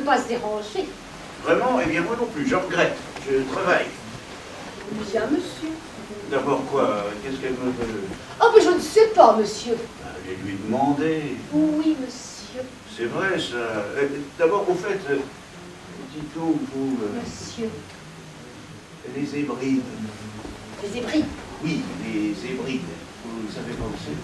pas se déranger. Vraiment? Eh bien, moi non plus, je regrette. Je travaille. Bien, monsieur. D'abord quoi? Qu'est-ce qu'elle me veut? Oh, mais je ne sais pas, monsieur. Allez lui demander. Oui, monsieur. C'est vrai, ça. D'abord, au fait, dites-nous, vous... Monsieur. Les Hébrides. Les Hébrides. Oui, les Hébrides. Vous ne savez pas où c'est?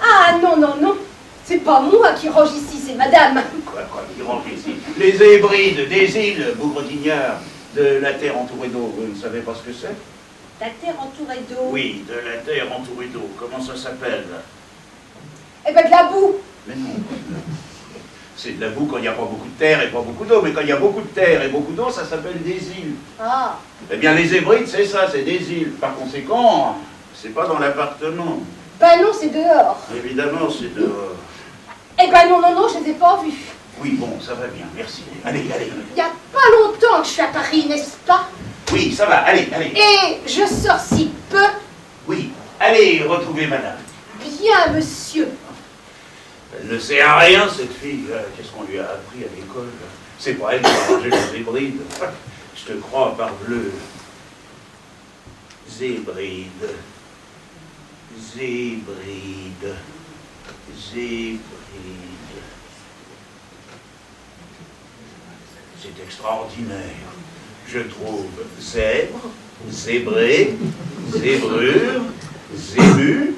Ah, non, non, non. C'est pas moi qui range ici, c'est madame. Quoi, qui rentre ici? Les Hébrides, des îles, bougre d'ignard, de la terre entourée d'eau. Vous ne savez pas ce que c'est? La terre entourée d'eau. Oui, de la terre entourée d'eau. Comment ça s'appelle? Eh ben, de la boue. Mais non. C'est de la boue quand il n'y a pas beaucoup de terre et pas beaucoup d'eau. Mais quand il y a beaucoup de terre et beaucoup d'eau, ça s'appelle des îles. Ah. Eh bien, les Hébrides, c'est ça, c'est des îles. Par conséquent, c'est pas dans l'appartement. Ben non, c'est dehors. Évidemment, c'est dehors. Eh ben non, non, non, je les ai pas vus. Oui, bon, ça va bien, merci. Allez, allez. Il y a pas longtemps que je suis à Paris, n'est-ce pas? Oui, ça va, allez, allez. Et je sors si peu. Oui, allez, retrouvez madame. Bien, monsieur. Elle ne sait à rien, cette fille. Qu'est-ce qu'on lui a appris à l'école? C'est pas elle qui a rangé les Hébrides. Je te crois, parbleu. Zébride. Zébride. Zébride. C'est extraordinaire. Je trouve zèbre, zébré, zébrure, zébu,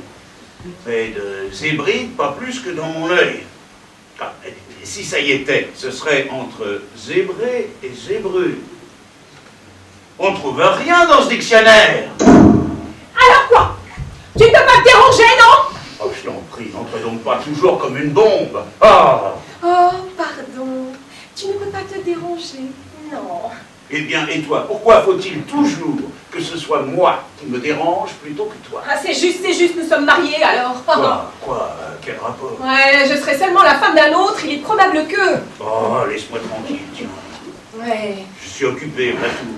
mais de zébride pas plus que dans mon œil. Ah, si ça y était, ce serait entre zébré et zébrure. On ne trouve rien dans ce dictionnaire. Alors quoi? Tu ne peux pas te déranger, non? Oh, je t'en prie, n'entre donc pas toujours comme une bombe. Ah! Oh, pardon. Tu ne peux pas te déranger. Non. Eh bien, et toi, pourquoi faut-il toujours que ce soit moi qui me dérange plutôt que toi? Ah, c'est juste, nous sommes mariés alors. Quoi? Quel rapport? Ouais, je serai seulement la femme d'un autre, il est probable que... Oh, laisse-moi tranquille, tiens. Ouais. Je suis occupé, voilà tout.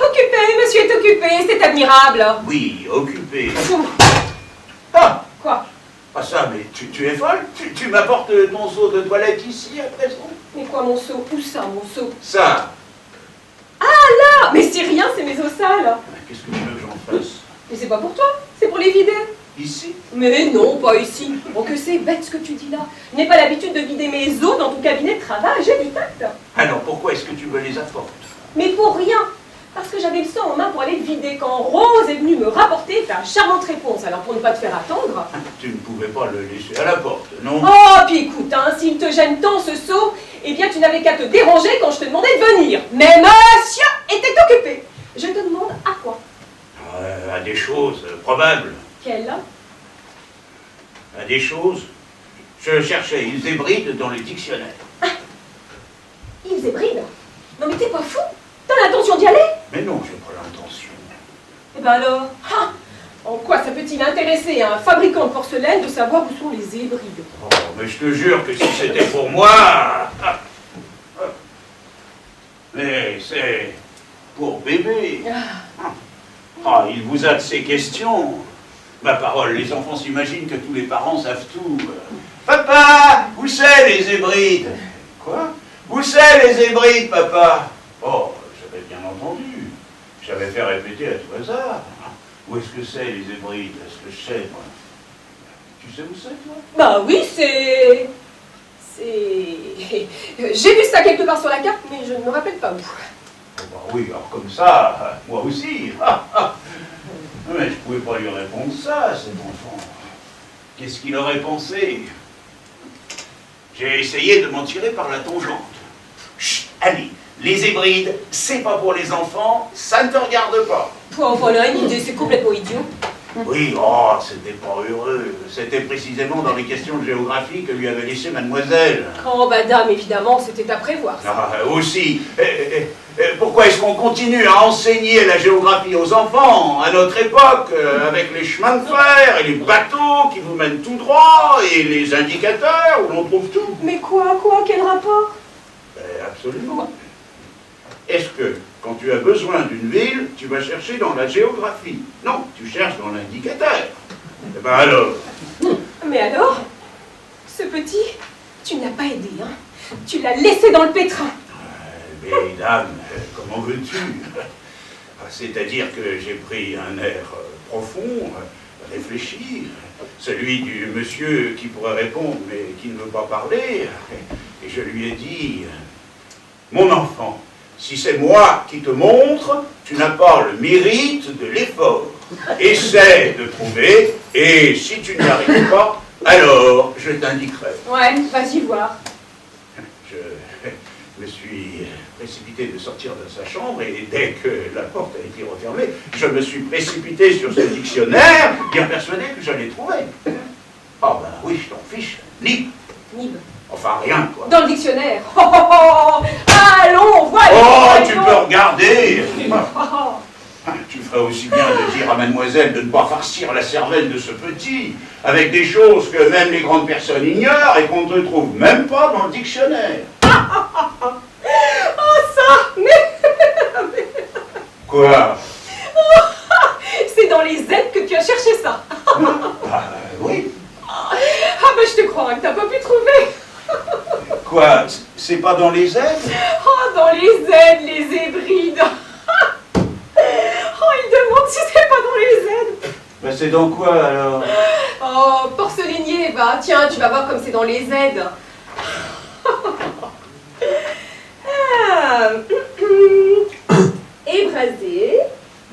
Occupé, monsieur est occupé, c'est admirable. Oui, occupé. Fou. Ah! Quoi? Ah ça, mais tu es folle? Tu m'apportes ton seau de toilette ici, à présent? Mais quoi, mon seau? Où ça, mon seau? Ça! Ah, mais c'est rien, c'est mes os sales. Qu'est-ce que tu veux que j'en fasse? Mais c'est pas pour toi, c'est pour les vider. Ici? Mais non, pas ici. Oh, que c'est bête ce que tu dis là. Je n'ai pas l'habitude de vider mes os dans ton cabinet de travail, j'ai du tact. Alors pourquoi est-ce que tu me les apportes? Mais pour rien. Parce que j'avais le sang en main pour aller le vider quand Rose est venue me rapporter ta charmante réponse. Alors pour ne pas te faire attendre... Tu ne pouvais pas le laisser à la porte, non? Oh, puis écoute, hein, s'il te gêne tant ce seau, eh bien tu n'avais qu'à te déranger quand je te demandais de venir. Mais monsieur était occupé. Je te demande à quoi? À des choses probables. Quelle? À des choses. Je cherchais ils Hébrides dans le dictionnaire. Ils Hébrides? Non mais t'es pas fou? T'as l'intention d'y aller? Mais non, j'ai pas l'intention. Eh ben alors, ah, en quoi ça peut-il intéresser un fabricant de porcelaine de savoir où sont les Hébrides? Oh, mais je te jure que si c'était pour moi... Mais c'est pour bébé. Ah, il vous a de ces questions. Ma parole, les enfants s'imaginent que tous les parents savent tout. Papa, où c'est les Hébrides? Quoi? Où c'est les Hébrides, papa? Oh, j'avais bien entendu. J'avais fait répéter à tout hasard. Où est-ce que c'est les Hébrides? Est-ce que je sais, moi? Tu sais où c'est, toi? Bah oui, c'est... J'ai vu ça quelque part sur la carte, mais je ne me rappelle pas où. Oh, bah oui, alors comme ça, moi aussi. Mais je pouvais pas lui répondre ça, cet enfant. Qu'est-ce qu'il aurait pensé? J'ai essayé de m'en tirer par la tangente. Chut, allez, les Hébrides, c'est pas pour les enfants, ça ne te regarde pas. Oh, voilà une idée, c'est complètement idiot. Oui, oh, c'était pas heureux. C'était précisément dans les questions de géographie que lui avait laissé mademoiselle. Oh, madame, évidemment, c'était à prévoir. Ça. Ah, aussi, pourquoi est-ce qu'on continue à enseigner la géographie aux enfants à notre époque, avec les chemins de fer et les bateaux qui vous mènent tout droit et les indicateurs où l'on trouve tout? Mais quoi, quel rapport? Absolument. Est-ce que, quand tu as besoin d'une ville, tu vas chercher dans la géographie? Non, tu cherches dans l'indicateur. Eh ben alors? Mais alors, ce petit, tu ne l'as pas aidé, hein? Tu l'as laissé dans le pétrin. Vieille dame, comment veux-tu? C'est-à-dire que j'ai pris un air profond, réfléchi, celui du monsieur qui pourrait répondre mais qui ne veut pas parler, et je lui ai dit, mon enfant, si c'est moi qui te montre, tu n'as pas le mérite de l'effort. Essaie de trouver, et si tu n'y arrives pas, alors je t'indiquerai. Ouais, vas-y voir. Je me suis précipité de sortir de sa chambre, et dès que la porte a été refermée, je me suis précipité sur ce dictionnaire, bien persuadé que j'allais trouver. Ah ben oui, je t'en fiche, Nib. Nib. Enfin, rien, quoi. Dans le dictionnaire. Oh, oh, oh. Allons, voyons. Oh, voyons. tu peux regarder. Oh. Tu ferais aussi bien de dire à mademoiselle de ne pas farcir la cervelle de ce petit, avec des choses que même les grandes personnes ignorent et qu'on ne trouve même pas dans le dictionnaire. Oh, ça. Mais... Quoi? C'est dans les aides que tu as cherché ça. Bah, oui. Ah ben je te crois que t'as pas pu trouver. Quoi? C'est pas dans les aides? Oh, dans les aides, les hébrides. Oh, il demande si c'est pas dans les aides. Ben c'est dans quoi alors? Oh, porcelainier, bah tiens, tu vas voir comme c'est dans les aides. Ah, ébrasé,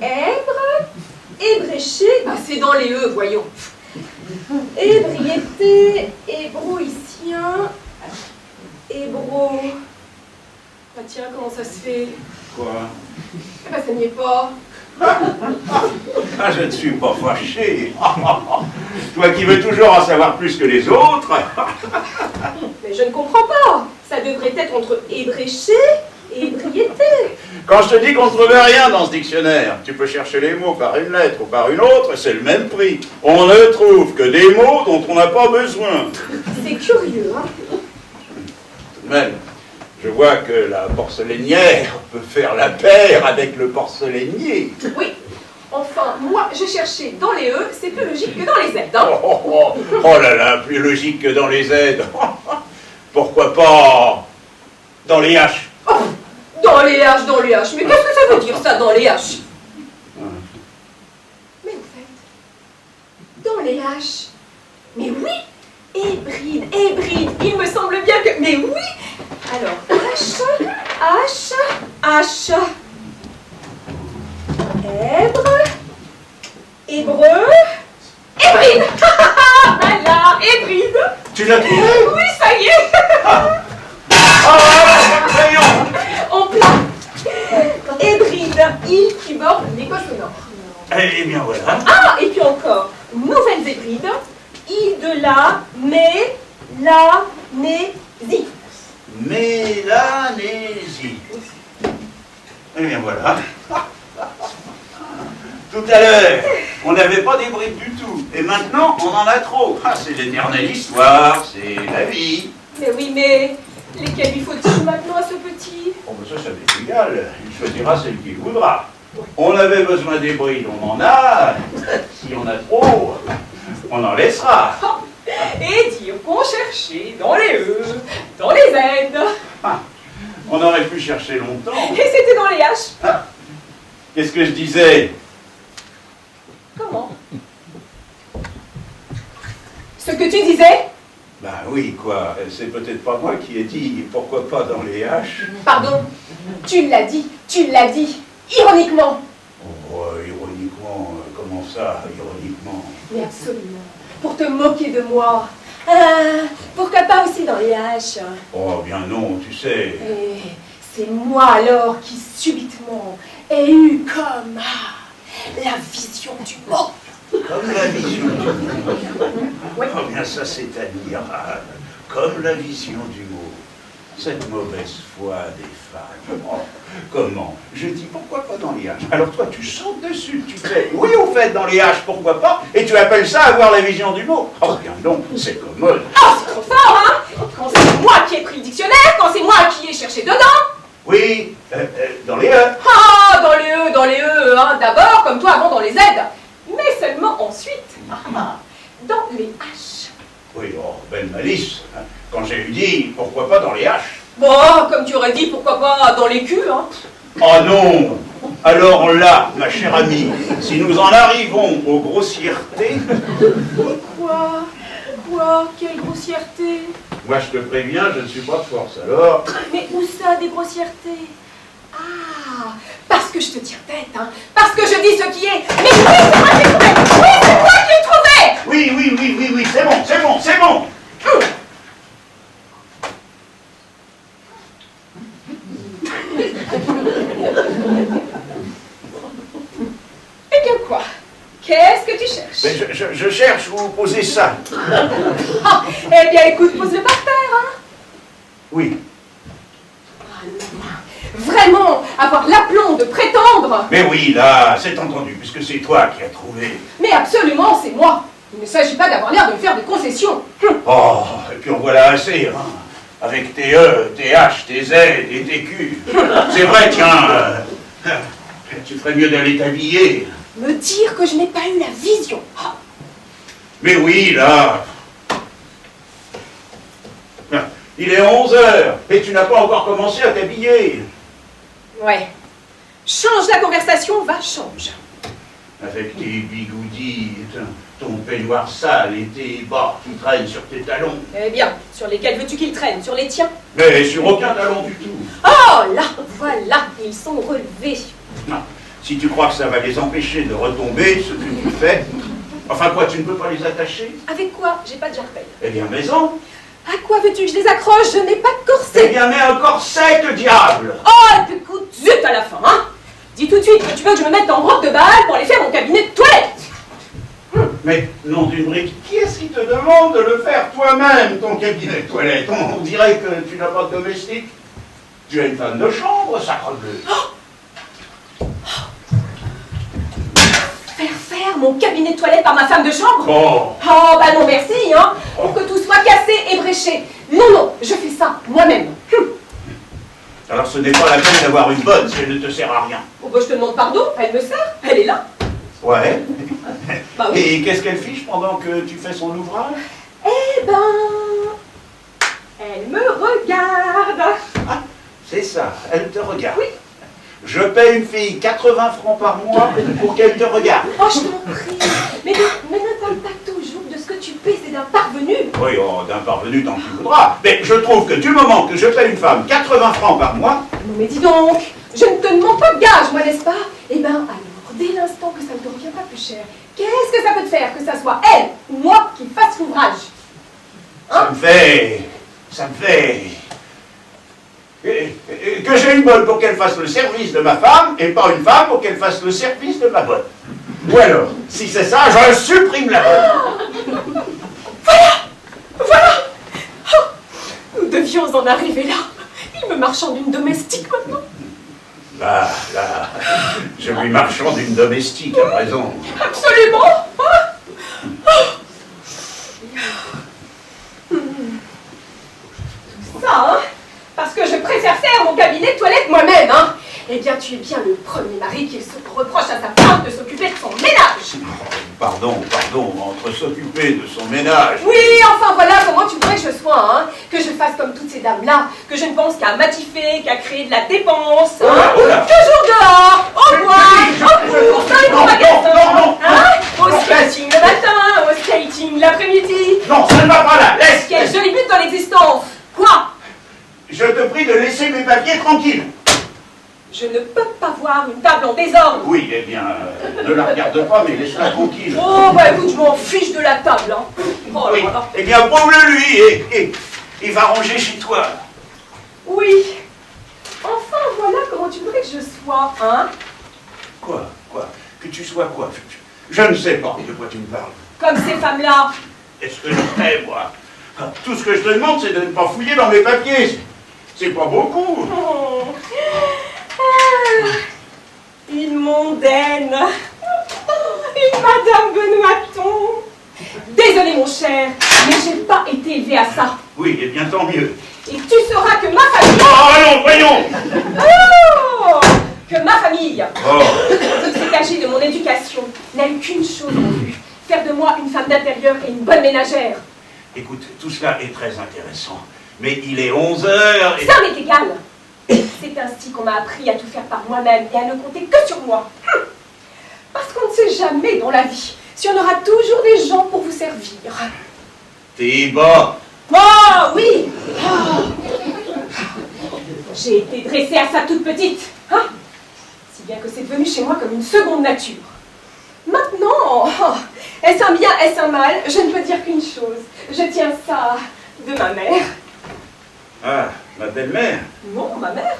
èbre, ébréché, bah c'est dans les E, voyons. Ébriété, hébroïcien, hébro... Ah tiens, comment ça se fait? Quoi? Ah bah ça n'y est pas. Ah, je ne suis pas fâché. Toi qui veux toujours en savoir plus que les autres. Mais je ne comprends pas. Ça devrait être entre ébréché et ébriété. Quand je te dis qu'on ne trouve rien dans ce dictionnaire, tu peux chercher les mots par une lettre ou par une autre, c'est le même prix. On ne trouve que des mots dont on n'a pas besoin. C'est curieux, hein? Tout de même, je vois que la porcelainière peut faire la paire avec le porcelainier. Oui. Enfin, moi, je cherchais dans les E, c'est plus logique que dans les Z, hein? Oh là là, plus logique que dans les Z. Pourquoi pas dans les H? Oh, dans les H, dans les H. Mais qu'est-ce que ça veut dire, ça, dans les H? Mais en fait, dans les H, mais oui, hybride, hybride, il me semble bien que... Mais oui. Alors, H, H, H, Èbre, hébreu, hébride. Voilà, hébride. Tu l'as trouvé? Oui, ça y est. Voyons. En plat. Hébride, I qui borde l'écosse au nord. Eh bien voilà. Ah, et puis encore, nouvelles hébrides, I de la, mais, la, né, zi. Mélanésie. Eh bien voilà. Tout à l'heure, on n'avait pas d'hybride du tout. Et maintenant, on en a trop. Ah, c'est l'éternelle histoire, c'est la vie. Mais oui, mais lesquels lui faut-il maintenant à ce petit? Oh, ben ça m'est égal. Il choisira celle qu'il voudra. On avait besoin d'hybrides, on en a. Si on a trop, on en laissera. Et dire qu'on cherchait dans les E, dans les Z. Ah, on aurait pu chercher longtemps. Et c'était dans les H. Ah, qu'est-ce que je disais? Comment? Ce que tu disais? Ben oui, quoi. C'est peut-être pas moi qui ai dit pourquoi pas dans les H. Pardon, tu l'as dit, ironiquement. Oh, ironiquement, comment ça, ironiquement? Mais absolument, pour te moquer de moi. Pourquoi pas aussi dans les H? Oh, bien non, tu sais. Et c'est moi alors qui subitement ai eu comme la vision du mot. Comme la vision du mot. Oui. Oh bien ça c'est admirable. Comme la vision du mot. Cette mauvaise foi des femmes. Oh, comment? Je dis pourquoi pas dans les H. Alors toi tu sautes dessus, tu fais oui au fait dans les H, pourquoi pas? Et tu appelles ça avoir la vision du mot. Oh bien donc, c'est commode. Oh, c'est trop fort, hein? Quand c'est moi qui ai pris le dictionnaire, quand c'est moi qui ai cherché dedans. Oui, dans les E. Ah, dans les E, hein, d'abord, comme toi avant dans les Z. Mais seulement ensuite, dans les H. Oui, oh, belle malice. Quand j'ai eu dit pourquoi pas dans les H. Bon, comme tu aurais dit, pourquoi pas dans les culs, hein. Oh non! Alors là, ma chère amie, si nous en arrivons aux grossièretés... Quoi? Quelle grossièreté? Moi, je te préviens, je ne suis pas de force, alors... Mais où ça, des grossièretés? Ah, parce que je te tiens tête, hein. Parce que je dis ce qui est. Mais oui, c'est moi qui l'ai trouvé. Oui, c'est moi qui l'ai trouvé. Oui, c'est bon. Eh bien quoi? Qu'est-ce que tu cherches? Mais je cherche où poser ça. Ah, eh bien écoute, pose-le par terre, hein. Oui. Ah non. Vraiment, avoir l'aplomb de prétendre. Mais oui, là, c'est entendu, puisque c'est toi qui as trouvé. Mais absolument, c'est moi. Il ne s'agit pas d'avoir l'air de me faire des concessions. Oh, et puis en voilà assez, hein. Avec tes E, tes H, tes Z et tes Q. C'est vrai, tiens, tu ferais mieux d'aller t'habiller. Me dire que je n'ai pas eu la vision. Ah. Mais oui, là. Il est 11 h et tu n'as pas encore commencé à t'habiller. Ouais. Change la conversation, va, change. Avec tes bigoudis, ton peignoir sale et tes bas qui traînent sur tes talons. Eh bien, sur lesquels veux-tu qu'ils traînent? Sur les tiens? Mais sur aucun talon du tout. Oh là, voilà, ils sont relevés. Non. Si tu crois que ça va les empêcher de retomber, ce que tu fais... Enfin quoi, tu ne peux pas les attacher? Avec quoi? J'ai pas de jarpelle. Eh bien, maison. À quoi veux-tu que je les accroche? Je n'ai pas de Eh corset. bien, mets un corset, que diable! Oh, et puis écoute, zut à la fin, hein. Dis tout de suite que tu veux que je me mette en robe de bal pour aller faire mon cabinet de toilette. Mais, nom d'une brique, qui est-ce qui te demande de le faire toi-même, ton cabinet de toilette? On dirait que tu n'as pas de domestique. Tu es une femme de chambre, sacrebleu. Faire mon cabinet de toilette par ma femme de chambre? Oh! Oh, bah non merci, hein. Pour que tout soit cassé et bréché. Non, je fais ça moi-même. Alors ce n'est pas la peine d'avoir une bonne si elle ne te sert à rien. Oh, bah je te demande pardon, elle me sert, elle est là. Ouais. Bah oui. Et qu'est-ce qu'elle fiche pendant que tu fais son ouvrage? Eh ben... elle me regarde. Ah, c'est ça, elle te regarde. Oui. Je paie une fille 80 francs par mois pour qu'elle te regarde. Oh, je t'en prie. Mais ne parle pas toujours de ce que tu paies, c'est d'un parvenu. Oui, oh, d'un parvenu tant qu'il voudra. Mais je trouve que du moment que je paie une femme 80 francs par mois... Non mais dis donc, je ne te demande pas de gage, moi, n'est-ce pas? Eh ben, alors, dès l'instant que ça ne te revient pas plus cher, qu'est-ce que ça peut te faire que ça soit elle ou moi qui fasse l'ouvrage? Ça me fait... que j'ai une bonne pour qu'elle fasse le service de ma femme et pas une femme pour qu'elle fasse le service de ma bonne. Ou alors, si c'est ça, je supprime la bonne. Voilà oh, nous devions en arriver là. Il me marchand d'une domestique maintenant. Là, je lui marchand d'une domestique à présent. Absolument. Tout ça, hein, parce que je préfère faire mon cabinet de toilette moi-même, hein. Eh bien, tu es bien le premier mari qui se reproche à sa femme de s'occuper de son ménage. Pardon, entre s'occuper de son ménage... Oui, enfin voilà comment tu voudrais que je sois, hein. Que je fasse comme toutes ces dames-là, que je ne pense qu'à m'attifer, qu'à créer de la dépense, hein. Oh là. Toujours dehors, au bois, en course, dans les grands magasins, hein. Au skating le matin, au skating l'après-midi. Non, ça ne va pas là, laisse! Quel joli but dans l'existence. Quoi? Je te prie de laisser mes papiers tranquilles. Je ne peux pas voir une table en désordre. Oui, eh bien, ne la regarde pas, mais laisse-la tranquille. Oh, bah écoute, je m'en fiche de la table, hein. Oh Oui, là là. eh bien, prouve-le lui et il va ranger chez toi. Oui. Enfin, voilà comment tu voudrais que je sois, hein. Quoi? Que tu sois quoi? Je ne sais pas de quoi tu me parles. Comme ces femmes-là. Est-ce que je sais, moi? Tout ce que je te demande, c'est de ne pas fouiller dans mes papiers. C'est pas beaucoup. Oh. Ah, une mondaine. Une Madame Benoîton. Désolée, mon cher, mais j'ai pas été élevée à ça. Oui, eh bien, tant mieux. Et tu sauras que ma famille... Oh, allons, voyons. Oh, que ma famille, Oh. qui s'est cachée de mon éducation, n'a eu qu'une chose en vue. Faire de moi une femme d'intérieur et une bonne ménagère. Écoute, tout cela est très intéressant. Mais il est 11 heures et... Ça m'est égal. C'est ainsi qu'on m'a appris à tout faire par moi-même et à ne compter que sur moi. Parce qu'on ne sait jamais dans la vie si on aura toujours des gens pour vous servir. T'es bas. Oh oui. J'ai été dressée à ça toute petite. Hein, si bien que c'est devenu chez moi comme une seconde nature. Maintenant, est-ce un bien, est-ce un mal? Je ne peux dire qu'une chose. Je tiens ça de ma mère. Ah, ma belle-mère. Non, ma mère.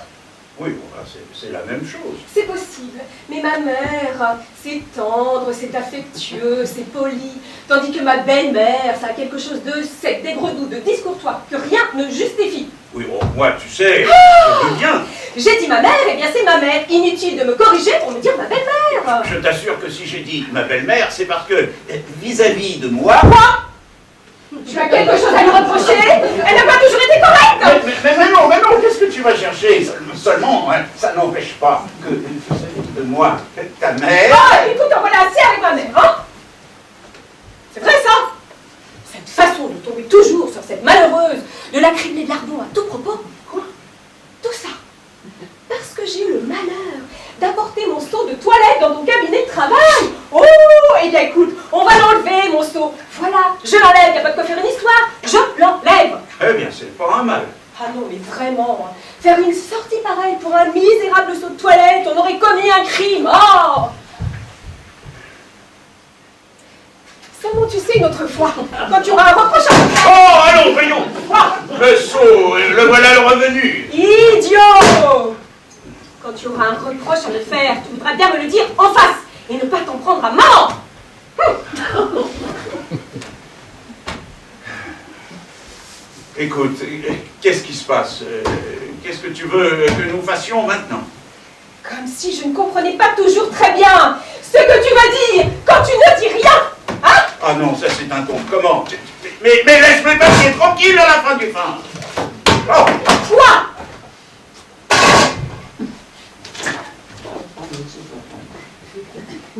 Oui, bon, bah, c'est la même chose. C'est possible, mais ma mère, c'est tendre, c'est affectueux, c'est poli, tandis que ma belle-mère, ça a quelque chose de sec, d'aigre-doux, de discourtois, que rien ne justifie. Oui, bon, moi, tu sais, je veux bien. J'ai dit ma mère, eh bien c'est ma mère. Inutile de me corriger pour me dire ma belle-mère. Je t'assure que si j'ai dit ma belle-mère, c'est parce que, vis-à-vis de moi... Quoi? Tu as quelque chose à lui reprocher? Elle n'a pas toujours été correcte. Mais non, qu'est-ce que tu vas chercher? Seulement, hein, ça n'empêche pas que, vis-à-vis de moi, ta mère... Ah, écoute, en voilà assez avec ma mère, hein? C'est vrai ça? Cette façon de tomber toujours sur cette malheureuse, de la cribler de lardons à tout propos. Quoi? Tout ça parce que j'ai eu le malheur d'apporter mon seau de toilette dans ton cabinet de travail. Oh, eh bien écoute, on va l'enlever mon seau. Voilà, je l'enlève, il n'y a pas de quoi faire une histoire. Je l'enlève. Eh bien, c'est pas un mal. Ah non, mais vraiment, faire une sortie pareille pour un misérable seau de toilette, on aurait commis un crime. Oh! Seulement, tu sais, une autre fois, quand tu auras un reproche à me faire... Oh, allons, voyons. Le seau, le voilà le revenu. Idiot! Quand tu auras un reproche à me faire, tu voudras bien me le dire en face et ne pas t'en prendre à maman. Écoute, qu'est-ce qui se passe? Qu'est-ce que tu veux que nous fassions maintenant? Comme si je ne comprenais pas toujours très bien ce que tu vas dire quand tu ne dis rien. Hein? Ah non, ça c'est un con. Comment? Mais laisse-moi passer tranquille à la fin du fin. Oh. Quoi?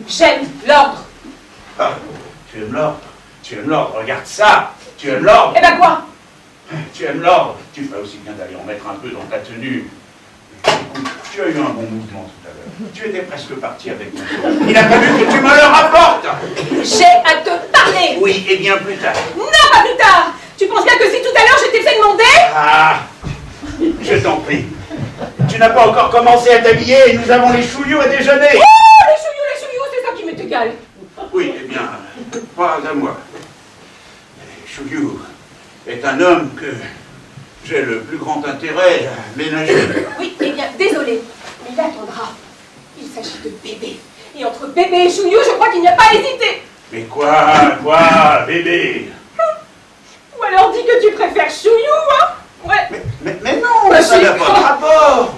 J'aime l'ordre. Ah, tu aimes l'ordre? Tu aimes l'ordre, regarde ça! Tu aimes l'ordre? Eh ben quoi? Tu aimes l'ordre? Tu ferais aussi bien d'aller en mettre un peu dans ta tenue. Écoute, tu as eu un bon mouvement tout à l'heure. Tu étais presque parti avec moi. Il a fallu que tu me le rapportes! J'ai à te parler! Oui, et bien plus tard. Non, pas plus tard! Tu penses bien que si tout à l'heure je t'ai fait demander? Ah! Je t'en prie. Tu n'as pas encore commencé à t'habiller et nous avons les chouilloux à déjeuner! Oh, les chouilloux, c'est ça qui m'est égal! Oui, eh bien, pas à moi. Chouillou est un homme que j'ai le plus grand intérêt à ménager. Oui, eh bien, désolé, mais il attendra. Il s'agit de bébé. Et entre bébé et chouillou, je crois qu'il n'y a pas hésité. Mais quoi, bébé? Ou alors dis que tu préfères chouillou, hein? Ouais. Mais non, Bah, ça n'a si. pas de rapport.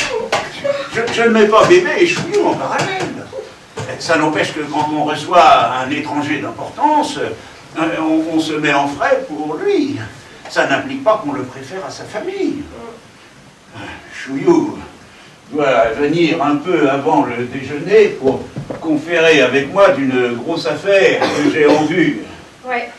Je ne mets pas bébé et chouillou en parallèle. Ça n'empêche que quand on reçoit un étranger d'importance, on se met en frais pour lui. Ça n'implique pas qu'on le préfère à sa famille. Chouillou doit venir un peu avant le déjeuner pour conférer avec moi d'une grosse affaire que j'ai en vue. Ouais.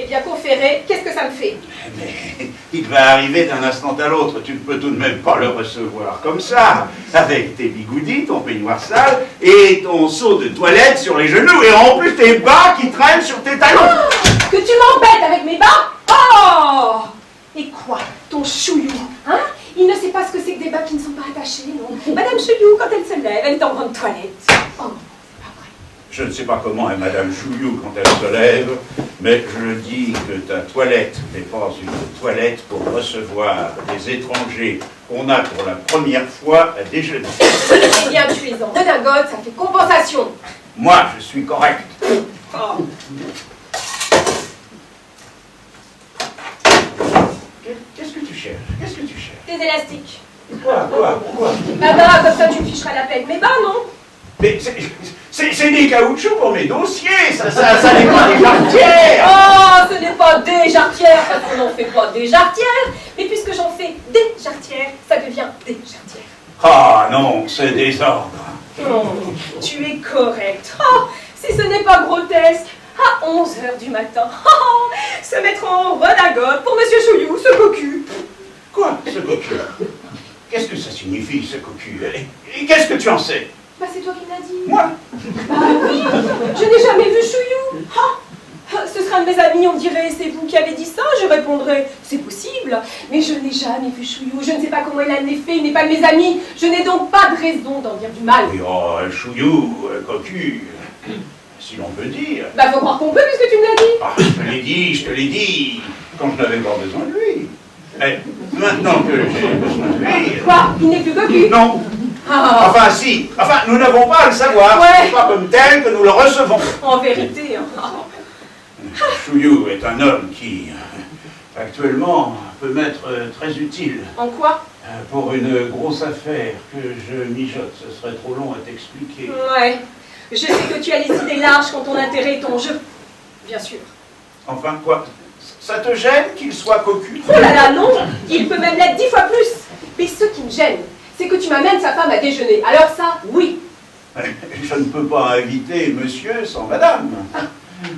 Eh bien, conféré, qu'est-ce que ça me fait? Mais il va arriver d'un instant à l'autre. Tu ne peux tout de même pas le recevoir comme ça, avec tes bigoudis, ton peignoir sale et ton seau de toilette sur les genoux, et en plus tes bas qui traînent sur tes talons. Oh, que tu m'embêtes avec mes bas? Oh! Et quoi? Ton chouillou, hein? Il ne sait pas ce que c'est que des bas qui ne sont pas attachés, non? Madame Chouillou, quand elle se lève, elle est en grande toilette. Oh, c'est pas vrai. Je ne sais pas comment est Madame Chouillou quand elle se lève, mais je dis que ta toilette n'est pas une toilette pour recevoir des étrangers qu'on a pour la première fois à déjeuner. Eh bien, tu es en redingote, ça fait compensation. Moi, je suis correct. Oh. Qu'est-ce que tu cherches? Qu'est-ce que tu cherches? Des élastiques. Quoi? Ah bah, comme ça tu me ficheras la peine. Mais bah non. Mais c'est des caoutchoucs pour mes dossiers, ça n'est pas des jarretières. Oh, ce n'est pas des jarretières, parce qu'on n'en fait pas des jarretières. Mais puisque j'en fais des jarretières, ça devient des jarretières. Ah non, c'est désordre. Oh, tu es correct. Oh, si ce n'est pas grotesque, à 11h du matin, se mettre en redingote pour Monsieur Chouillou, ce cocu. Quoi, ce cocu? Qu'est-ce que ça signifie, ce cocu? Et qu'est-ce que tu en sais? Bah c'est toi qui me l'as dit. Moi? Bah oui, je n'ai jamais vu Chouillou. Ce sera un de mes amis, on dirait, c'est vous qui avez dit ça. Je répondrai, c'est possible, mais je n'ai jamais vu Chouillou. Je ne sais pas comment il a fait, il n'est pas de mes amis. Je n'ai donc pas de raison d'en dire du mal. Oui, oh, Chouillou, cocu, si l'on peut dire. Bah faut croire qu'on peut puisque tu me l'as dit. Ah, je te l'ai dit, quand je n'avais pas besoin de lui. Mais maintenant que j'ai besoin de lui... Quoi? Il n'est plus cocu? Non. Ah. Enfin, si. Enfin, nous n'avons pas à le savoir. Ouais. Ce n'est pas comme tel que nous le recevons. En vérité, hein. Chouillou est un homme qui, actuellement, peut m'être très utile. En quoi? Pour une grosse affaire que je mijote. Ce serait trop long à t'expliquer. Ouais. Je sais que tu as les idées larges quand ton intérêt est ton jeu. Bien sûr. Enfin, quoi? Ça te gêne qu'il soit cocu? Oh là là, non! Il peut même l'être 10 fois plus. Mais ce qui me gêne, c'est que tu m'amènes sa femme à déjeuner. Alors ça, oui. Je ne peux pas inviter monsieur sans madame.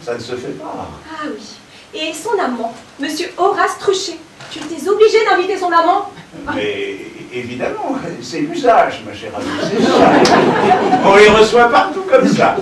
Ça ne se fait pas. Ah oui. Et son amant, monsieur Horace Truchet. Tu étais obligé d'inviter son amant? Mais évidemment, c'est l'usage, ma chère amie, c'est ça. On les reçoit partout comme ça.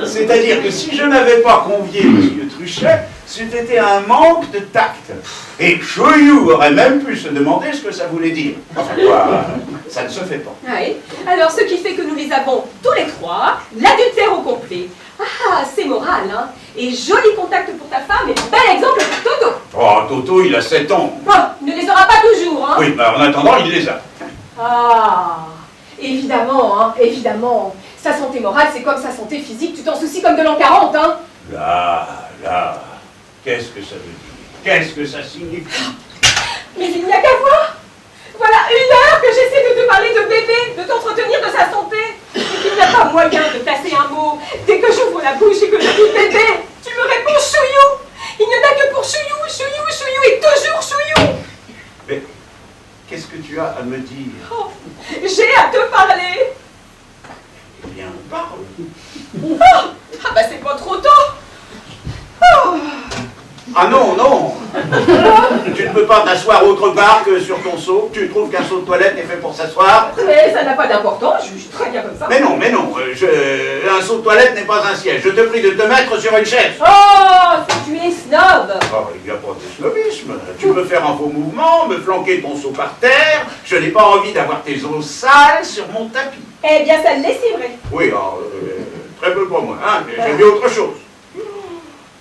C'est-à-dire que si je n'avais pas convié monsieur Truchet, c'eût été un manque de tact. Et Chouillou aurait même pu se demander ce que ça voulait dire. Enfin quoi, ça ne se fait pas. Oui. Alors, ce qui fait que nous les avons tous les trois, l'adultère au complet. Ah, c'est moral, hein. Et joli contact pour ta femme et bel exemple pour Toto. Oh, Toto, il a 7 ans. Oh, il ne les aura pas toujours, hein. Oui, bah, en attendant, il les a. Ah, évidemment, hein, évidemment. Sa santé morale, c'est comme sa santé physique. Tu t'en soucies comme de l'an 40, hein. Là, qu'est-ce que ça veut dire? Qu'est-ce que ça signifie? Mais il n'y a qu'à voir. Voilà 1 heure que j'essaie de te parler de bébé, de t'entretenir de sa santé. Et qu'il n'y a pas moyen de placer un mot. Dès que j'ouvre la bouche et que je dis bébé, tu me réponds Chouillou. Il n'y en a que pour Chouillou, Chouillou, Chouillou et toujours Chouillou. Mais qu'est-ce que tu as à me dire? Oh, j'ai à te parler. Eh bien, parle. Oh, ah bah c'est pas trop tôt. Oh. Ah non, non. Tu ne peux pas t'asseoir autre part que sur ton seau. Tu trouves qu'un seau de toilette est fait pour s'asseoir? Mais ça n'a pas d'importance, je suis très bien comme ça. Mais non, un seau de toilette n'est pas un siège. Je te prie de te mettre sur une chaise. Oh, tu es snob. Oh, il n'y a pas de snobisme. Tu peux faire un faux mouvement, me flanquer ton seau par terre. Je n'ai pas envie d'avoir tes os sales sur mon tapis. Eh bien, ça l'est, c'est vrai. Oui, alors, très peu pour moi, hein. J'aime bien autre chose.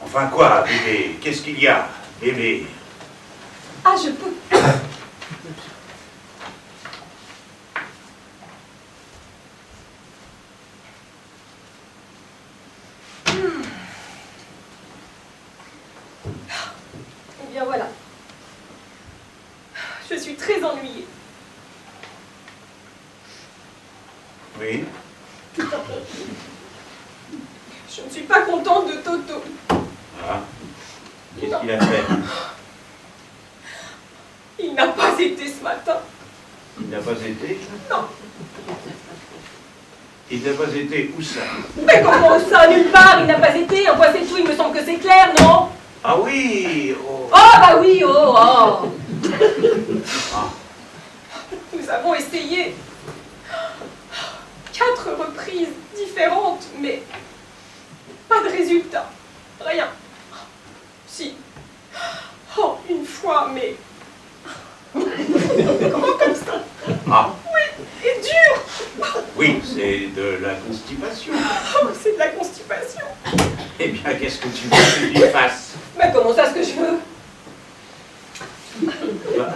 Enfin quoi, bébé? Qu'est-ce qu'il y a, bébé? Ah, je peux. Eh bien voilà. Je suis très ennuyée. Oui. Je ne suis pas contente de Toto. Ah. Qu'est-ce qu'il a fait? Il n'a pas été ce matin. Il n'a pas été? Non. Il n'a pas été où ça? Mais comment ça, nulle part? Il n'a pas été. En quoi c'est tout? Il me semble que c'est clair, non? Ah oui! Oh. Oh, bah oui, oh, oh. Ah. Nous avons essayé 4 reprises différentes, mais pas de résultat. Rien. Si. Oh, une fois, mais... Comment comme ça? Ah. Oui, et dur. Oui, c'est de la constipation. Oh, c'est de la constipation. Eh bien, qu'est-ce que tu veux que je lui fasse? Mais comment ça, ce que je veux? Bah,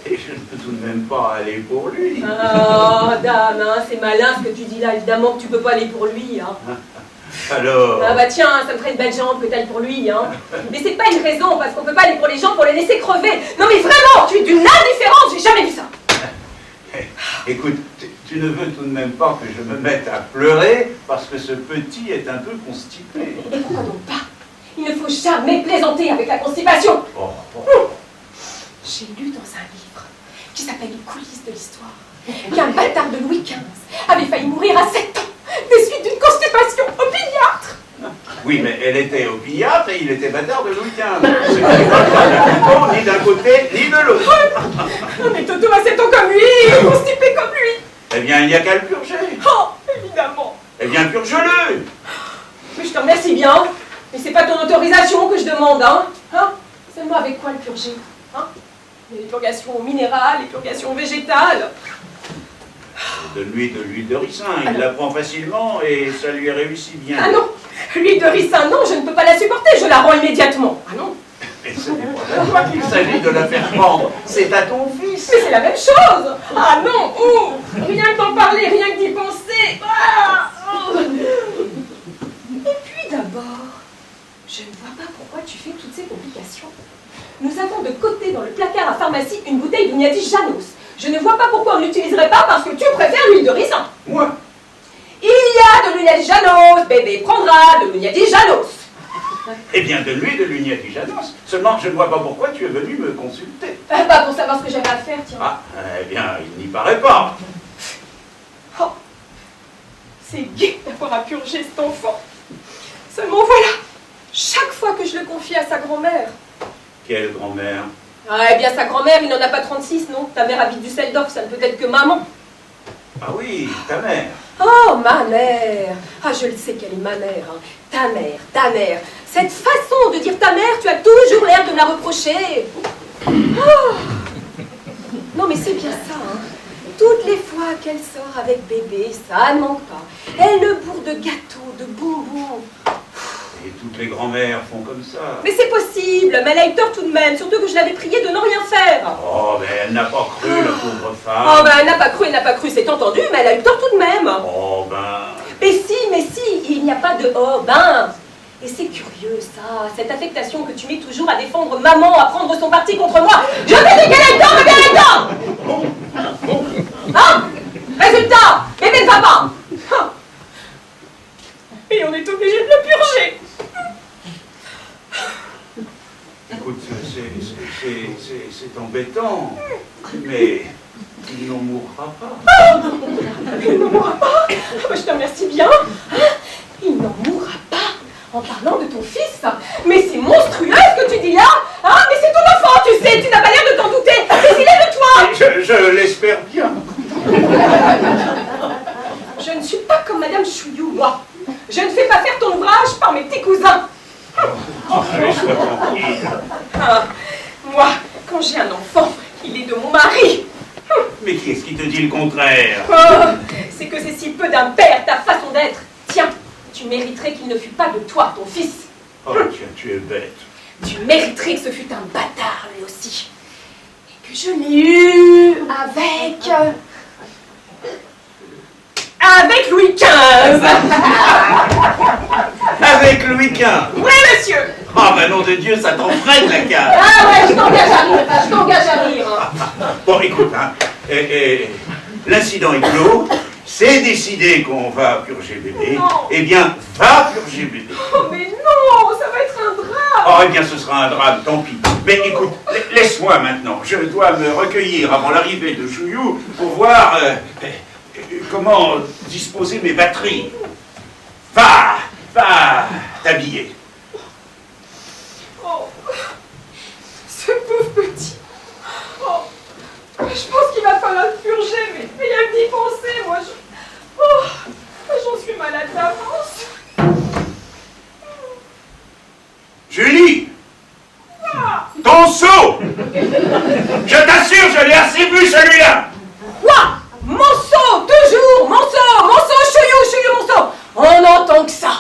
et je ne peux tout de même pas aller pour lui. Oh, dame, hein, c'est malin ce que tu dis là. Évidemment que tu peux pas aller pour lui, hein. Alors... Ah bah tiens, ça me ferait une belle jambe que t'ailles pour lui, hein. Mais c'est pas une raison, parce qu'on peut pas aller pour les gens pour les laisser crever. Non mais vraiment, tu es d'une indifférence, j'ai jamais vu ça. Écoute, tu ne veux tout de même pas que je me mette à pleurer parce que ce petit est un peu constipé. Et pourquoi donc pas? Il ne faut jamais plaisanter avec la constipation. Oh, oh. J'ai lu dans un livre qui s'appelle Les coulisses de l'histoire qu'un bâtard de Louis XV avait failli mourir à 7 ans des suites d'une constipation au pédiatre. Oui, mais elle était au billard et il était bâtard de Louis XV. C'est pas ni d'un côté ni de l'autre. Mais Toto a 7 ans comme lui, constipé comme lui. Eh bien, il n'y a qu'à le purger. Oh, évidemment. Eh bien, purge-le. Mais je te remercie bien. Mais c'est pas ton autorisation que je demande, hein. C'est moi avec quoi le purger, hein? Il y a les purgations minérales, les purgations végétales. Donne-lui de l'huile de ricin, il la prend facilement et ça lui réussit bien. Ah non, l'huile de ricin, non, je ne peux pas la supporter, je la rends immédiatement. Ah non. Mais ce n'est pas à toi qu'il s'agit de la faire prendre, c'est à ton fils. Mais c'est la même chose. Ah non, rien que d'en parler, rien que d'y penser. Et puis d'abord, je ne vois pas pourquoi tu fais toutes ces complications. Nous avons de côté dans le placard à pharmacie une bouteille d'Ouniati Janos. Je ne vois pas pourquoi on ne l'utiliserait pas parce que tu préfères l'huile de ricin. Moi? Il y a de l'Ouniati Janos, bébé prendra de l'Ouniati Janos. Eh bien, donne-lui de l'Ouniati Janos. Seulement, je ne vois pas pourquoi tu es venu me consulter. Bah pour savoir ce que j'avais à faire, tiens. Ah, eh bien, il n'y paraît pas. Oh, c'est gai d'avoir à purger cet enfant. Seulement voilà, chaque fois que je le confie à sa grand-mère. Quelle grand-mère? Ah, eh bien sa grand-mère, il n'en a pas 36, non? Ta mère habite Düsseldorf, ça ne peut être que maman. Ah oui, ta mère. Oh, ma mère. Ah, je le sais qu'elle est ma mère, hein. Ta mère. Cette façon de dire ta mère, tu as toujours l'air de me la reprocher. Oh. Non, mais c'est bien ça, hein. Toutes les fois qu'elle sort avec bébé, ça ne manque pas. Elle le bourre de gâteaux, de bonbons. Et toutes les grand-mères font comme ça. Mais c'est possible, mais elle a eu tort tout de même, surtout que je l'avais priée de ne rien faire. Oh, mais elle n'a pas cru, la pauvre femme. Oh, ben elle n'a pas cru, c'est entendu, mais elle a eu tort tout de même. Oh, ben... Mais si, il n'y a pas de oh, ben. Et c'est curieux, ça, cette affectation que tu mets toujours à défendre maman, à prendre son parti contre moi. Je vais dire qu'elle a eu tort, mais bien elle a eu tort. Hein? Résultat, bébé ne va pas. Et on est obligé de le purger. Écoute, c'est embêtant, mais il n'en mourra pas. Il n'en mourra pas. Je te remercie bien. Il n'en mourra pas en parlant de ton fils. Mais c'est monstrueux ce que tu dis là. Hein? Mais c'est ton enfant, tu sais, tu n'as pas l'air de t'en douter. Mais il est de toi. Je l'espère bien. Je ne suis pas comme Madame Chouillou, moi. Je ne fais pas faire ton ouvrage par mes petits cousins. Allez, sois tranquille. Ah, moi, quand j'ai un enfant, il est de mon mari. Mais qui est-ce qui te dit le contraire? Oh, c'est que c'est si peu d'un père, ta façon d'être. Tiens, tu mériterais qu'il ne fût pas de toi, ton fils. Oh, tiens, tu es bête. Tu mériterais que ce fût un bâtard, lui aussi. Et que je l'ai eu avec Louis XV. Avec Louis XV. Oui, monsieur. Ah, ben nom de Dieu, ça t'enfreine la cave. Ah ouais, je t'engage à rire, Bon, écoute, hein, l'incident est clos, c'est décidé qu'on va purger bébé. Non. Eh bien, va purger bébé. Oh, mais non, ça va être un drame. Oh, eh bien, ce sera un drame, tant pis. Mais écoute, laisse-moi maintenant. Je dois me recueillir avant l'arrivée de Chouillou pour voir comment disposer mes batteries. Va t'habiller. Oh, ce pauvre petit. Oh, je pense qu'il va falloir le purger, mais il y a d'y penser, moi. J'en suis malade d'avance. Julie! Ton seau! Je t'assure, je l'ai assez vu celui-là! Quoi? Mon seau, toujours! Mon seau, chouillou, mon seau! On n'entend que ça!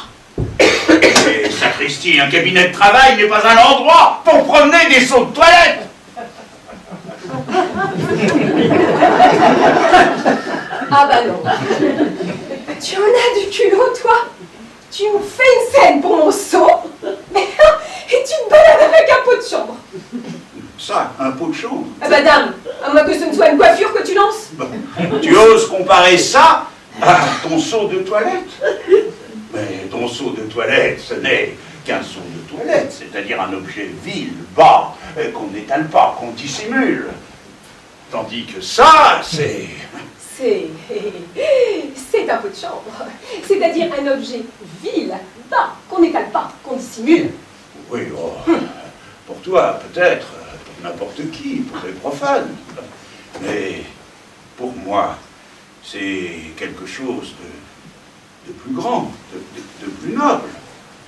Mais sapristi, un cabinet de travail n'est pas un endroit pour promener des seaux de toilette! Ah bah non! Tu en as du culot, toi? Tu me fais une scène pour mon seau et tu te balades avec un pot de chambre! Ça, un pot de chambre? Ah bah dame, à moins que ce ne soit une coiffure que tu lances! Tu oses comparer ça à ton seau de toilette? Mais ton seau de toilette, ce n'est qu'un seau de toilette, c'est-à-dire un objet vil, bas, qu'on n'étale pas, qu'on dissimule. Tandis que ça, c'est un C'est un pot de chambre, c'est-à-dire un objet vil, bas, qu'on qu'on n'étale pas, qu'on dissimule. Oui, oh, pour toi, peut-être, pour n'importe qui, pour les profanes. Mais pour moi, c'est quelque chose de plus grand, de plus noble,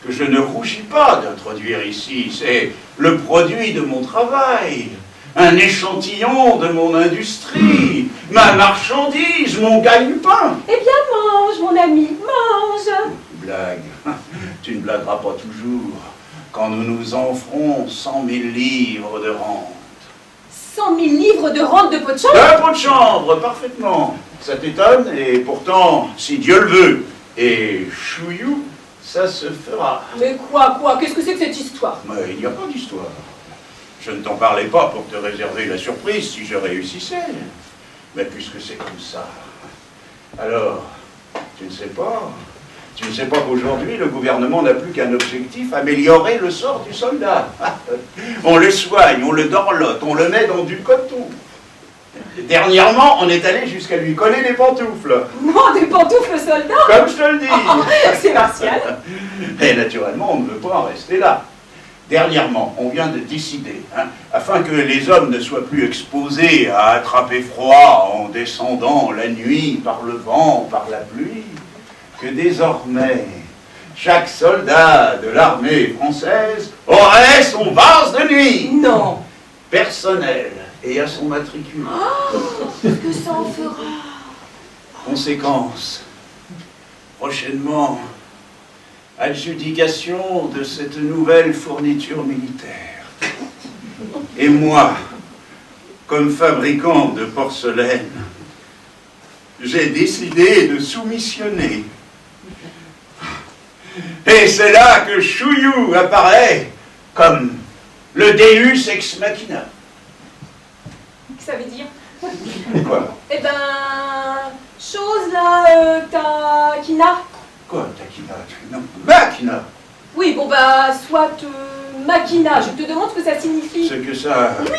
que je ne rougis pas d'introduire ici. C'est le produit de mon travail, un échantillon de mon industrie, ma marchandise, mon gagne-pain. Eh bien, mange, mon ami, mange. Blague, tu ne blagueras pas toujours, quand nous nous en ferons 100 000 livres de rente. 100 000 livres de rente de pot de chambre? De pot de chambre, parfaitement. Ça t'étonne, et pourtant, si Dieu le veut, et chouillou, ça se fera. Mais quoi? Qu'est-ce que c'est que cette histoire? Mais il n'y a pas d'histoire. Je ne t'en parlais pas pour te réserver la surprise si je réussissais. Mais puisque c'est comme ça, alors, tu ne sais pas. Tu ne sais pas qu'aujourd'hui, le gouvernement n'a plus qu'un objectif, améliorer le sort du soldat. On le soigne, on le dorlote, on le met dans du coton. Dernièrement, on est allé jusqu'à lui coller des pantoufles. Non, des pantoufles soldats? Comme je te le dis. C'est martial. Et naturellement, on ne veut pas en rester là. Dernièrement, on vient de décider, afin que les hommes ne soient plus exposés à attraper froid en descendant la nuit par le vent, par la pluie, que désormais, chaque soldat de l'armée française aurait son vase de nuit. Non. Personnel et à son matricule. Qu'est-ce que ça en fera? Conséquence, prochainement, adjudication de cette nouvelle fourniture militaire. Et moi, comme fabricant de porcelaine, j'ai décidé de soumissionner. Et c'est là que Chouillou apparaît comme le Deus ex machina. Qu'est-ce que ça veut dire? Quoi? Eh ben, chose là, taquina. Quoi, taquina? Non, machina. Oui, bon bah, soit machina. Je te demande ce que ça signifie. C'est que ça... Oui.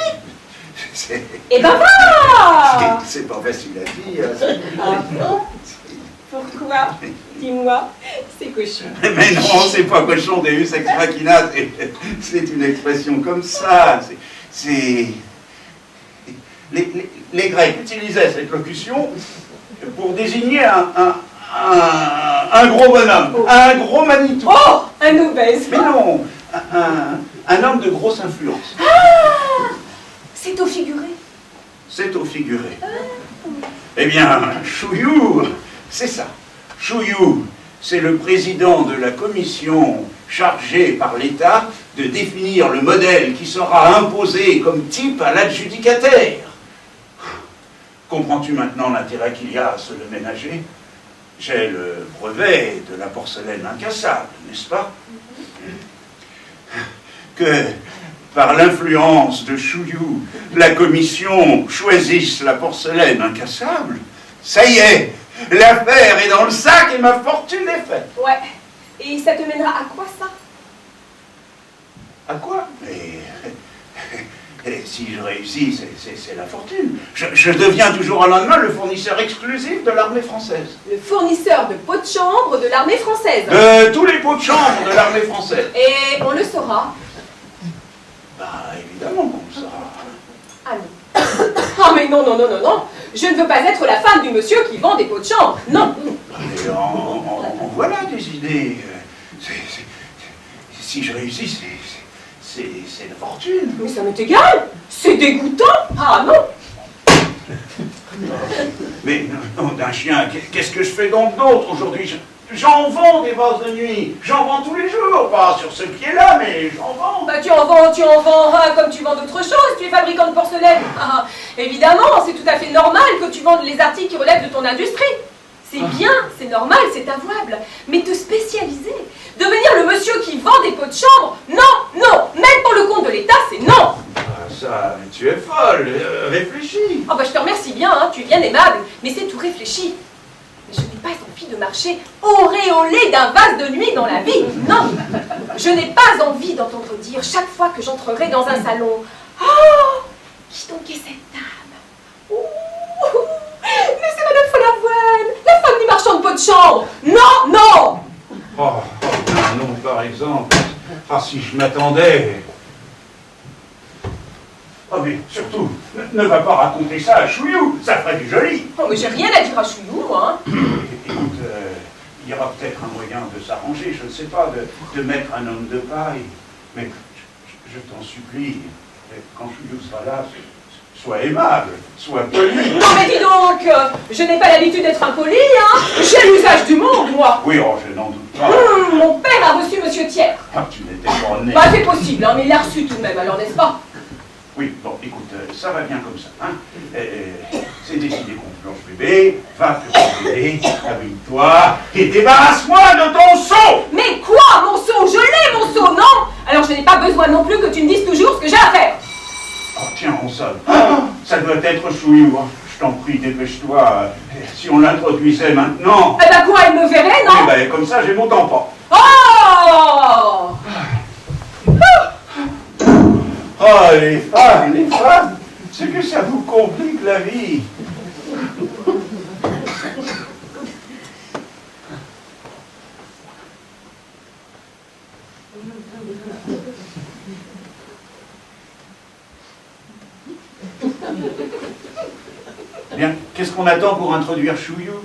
C'est... Eh ben va. C'est pas facile à dire. Ah bon? Pourquoi? Dis-moi, c'est cochon. Mais non, c'est pas cochon, Deus ex machina, c'est une expression comme ça. C'est... Les Grecs utilisaient cette locution pour désigner un gros bonhomme, un gros Manitou. Oh, un obèse. Mais non, un homme de grosse influence. Ah, c'est au figuré. C'est au figuré. Eh bien, Chouillou, c'est ça. Chouillou, c'est le président de la commission chargée par l'État de définir le modèle qui sera imposé comme type à l'adjudicataire. Comprends-tu maintenant l'intérêt qu'il y a à se le ménager? J'ai le brevet de la porcelaine incassable, n'est-ce pas? Que, par l'influence de Chouillou, la commission choisisse la porcelaine incassable, ça y est, l'affaire est dans le sac et ma fortune est faite. Ouais. Et ça te mènera à quoi, ça? À quoi? Et si je réussis, c'est la fortune. Je deviens du jour au lendemain le fournisseur exclusif de l'armée française. Le fournisseur de pots de chambre de l'armée française. De tous les pots de chambre de l'armée française. Et on le saura. Bah, évidemment qu'on le saura. Ah non. Ah mais non. Je ne veux pas être la femme du monsieur qui vend des pots de chambre. Non. Et en voilà des idées. Si je réussis, c'est la fortune. Mais ça m'est égal. C'est dégoûtant. Ah non. Mais non, d'un chien, qu'est-ce que je fais donc d'autre aujourd'hui? J'en vends des vases de nuit. J'en vends tous les jours. Pas sur ce pied-là, mais j'en vends. Bah tu en vends comme tu vends d'autres choses. Tu es fabricant de porcelaine. Ah, évidemment, c'est tout à fait normal que tu vendes les articles qui relèvent de ton industrie. C'est bien, c'est normal, c'est avouable. Mais te spécialiser, devenir le monsieur qui vend des pots de chambre, non, même pour le compte de l'État, c'est non. Ah, ça, tu es folle, réfléchis. Oh bah je te remercie bien, hein, tu es bien aimable, mais c'est tout réfléchi. Mais je n'ai pas envie de marcher auréolé d'un vase de nuit dans la vie, non. Je n'ai pas envie d'entendre dire chaque fois que j'entrerai dans un salon, oh, qui donc est cette dame? Ouh, mais c'est Madame Follavoine, la femme du marchand de pots de chambre. Non. Oh, non, pareil Ah, si je m'attendais. Oh, mais surtout, ne va pas raconter ça à Chouillou, ça ferait du joli. Oh, mais j'ai rien à dire à Chouillou, moi. Écoute, il y aura peut-être un moyen de s'arranger, je ne sais pas, de mettre un homme de paille. Mais je t'en supplie, quand Chouillou sera là, sois aimable, sois poli. Non, mais dis donc, je n'ai pas l'habitude d'être impoli, hein. J'ai l'usage du monde, moi. Oui, oh, je n'en doute pas. Mon père a reçu Monsieur Thiers. Ah, tu n'étais pas né. Bah, c'est possible, hein, mais il l'a reçu tout de même, alors n'est-ce pas? Oui, bon, écoute, ça va bien comme ça, hein. C'est décidé qu'on plonge bébé, va te bébé, habille-toi, et débarrasse-moi de ton seau. Mais quoi, mon seau? Je l'ai, mon seau, non? Alors je n'ai pas besoin non plus que tu me dises toujours ce que j'ai à faire. Oh, tiens, on sonne. Ça doit être Chouillou, hein. Je t'en prie, dépêche-toi. Si on l'introduisait maintenant... Eh ben quoi, il me verrait, non? Eh ben, comme ça, j'ai mon tampon. Oh! Oh, les femmes, c'est que ça vous complique la vie. Bien, qu'est-ce qu'on attend pour introduire Chouillou?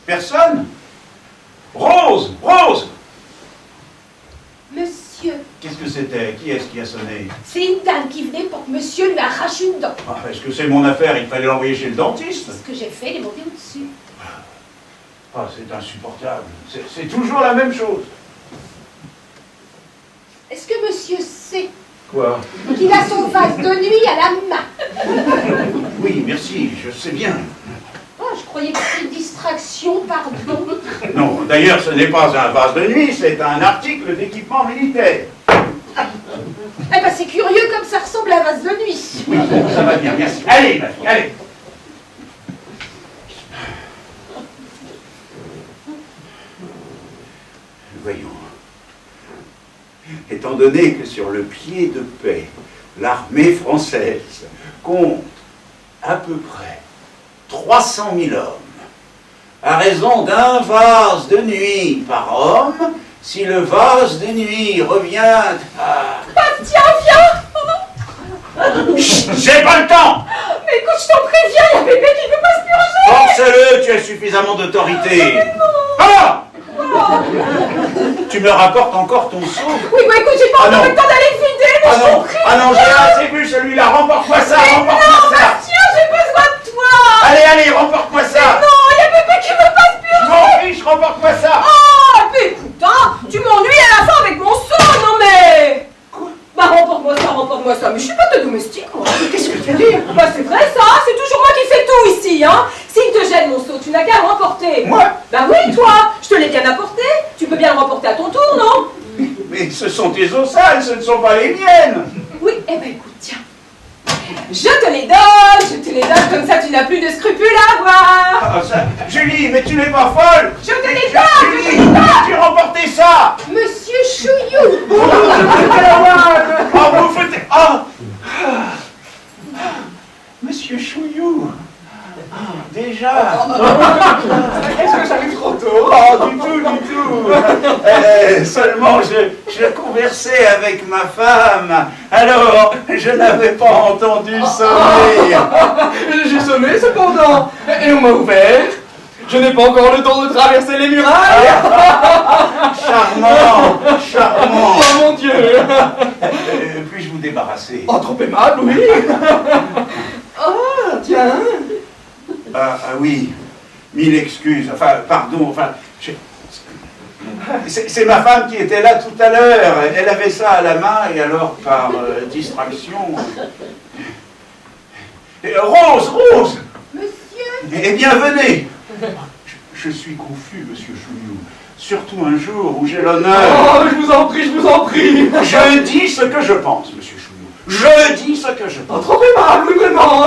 Personne? Rose! Rose! Monsieur, Qu'est-ce que c'était? Qui est-ce qui a sonné? c'est une dame qui venait pour que monsieur lui arrache une dent. Ah, est-ce que c'est mon affaire? Il fallait l'envoyer chez le dentiste? Ce que j'ai fait, il est monté au-dessus. Ah, c'est insupportable. C'est toujours la même chose. Est-ce que monsieur sait Quoi? qu'il a son vase de nuit à la main? Oui, merci, je sais bien. Oh, je croyais que c'était une distraction, pardon. Non, d'ailleurs, ce n'est pas un vase de nuit, c'est un article d'équipement militaire. Eh ben c'est curieux comme ça ressemble à un vase de nuit. Oui, bon, ça va bien, merci. Allez, ma fille, allez. Voyons. Étant donné que sur le pied de paix, l'armée française compte à peu près 300 000 hommes, à raison d'un vase de nuit par homme, si le vase de nuit revient à... Bastien, viens! Chut, j'ai pas le temps! Mais écoute, je t'en préviens, il y a bébé qui veut pas se purger! Force-le, tu as suffisamment d'autorité. Ah! Tu me rapportes encore ton seau? Oui, bah écoute, j'ai pas Ah encore non. le temps d'aller le vider, mais Ah je t'en non, prie! ah non, j'ai assez vu celui-là, remporte-moi ça, Mais remporte-moi non, ça! Bastien, j'ai besoin de toi! Allez, allez, remporte-moi ça! Non, il y a bébé qui veut pas se Je purger! m'en fiche, remporte-moi ça! Oh, mais écoute, hein, tu m'ennuies à la fin avec mon seau, non mais... Quoi? Bah remporte-moi ça, mais je suis pas ta domestique, moi. Qu'est-ce que tu dis? Bah c'est vrai ça, c'est toujours moi qui fais tout ici, hein. S'il te gêne mon seau, tu n'as qu'à le remporter. Moi? Bah oui, toi, je te l'ai bien apporté, tu peux bien le remporter à ton tour, non? Mais ce sont tes eaux sales, ce ne sont pas les miennes! Oui, eh ben écoute, tiens. Je te les donne, comme ça tu n'as plus de scrupules à avoir. Ah, ça... Julie, mais tu n'es pas folle! Je te les Julie, donne, tu remporté ça! Monsieur Chouillou! Oh, vous foutez... Ah! Monsieur Chouillou! Déjà! Est-ce que j'arrive trop tôt? Oh, du tout! Seulement, je conversais avec ma femme, alors je n'avais pas entendu sonner. J'ai sonné cependant, et on m'a ouvert. Je n'ai pas encore le temps de traverser les murailles. Charmant! Oh mon Dieu! Puis-je vous débarrasser? Oh, trop aimable, oui. Oh, tiens. Ah oui, mille excuses, enfin, pardon, enfin... C'est ma femme qui était là tout à l'heure. Elle avait ça à la main et alors, par distraction... Rose! Monsieur! Eh bien, venez! Je suis confus, monsieur Chouillou. Surtout un jour où j'ai l'honneur... Oh, je vous en prie. Je dis ce que je pense, monsieur Chouillou. Je dis ce que je Oh, pense. trop aimable, oui, vraiment.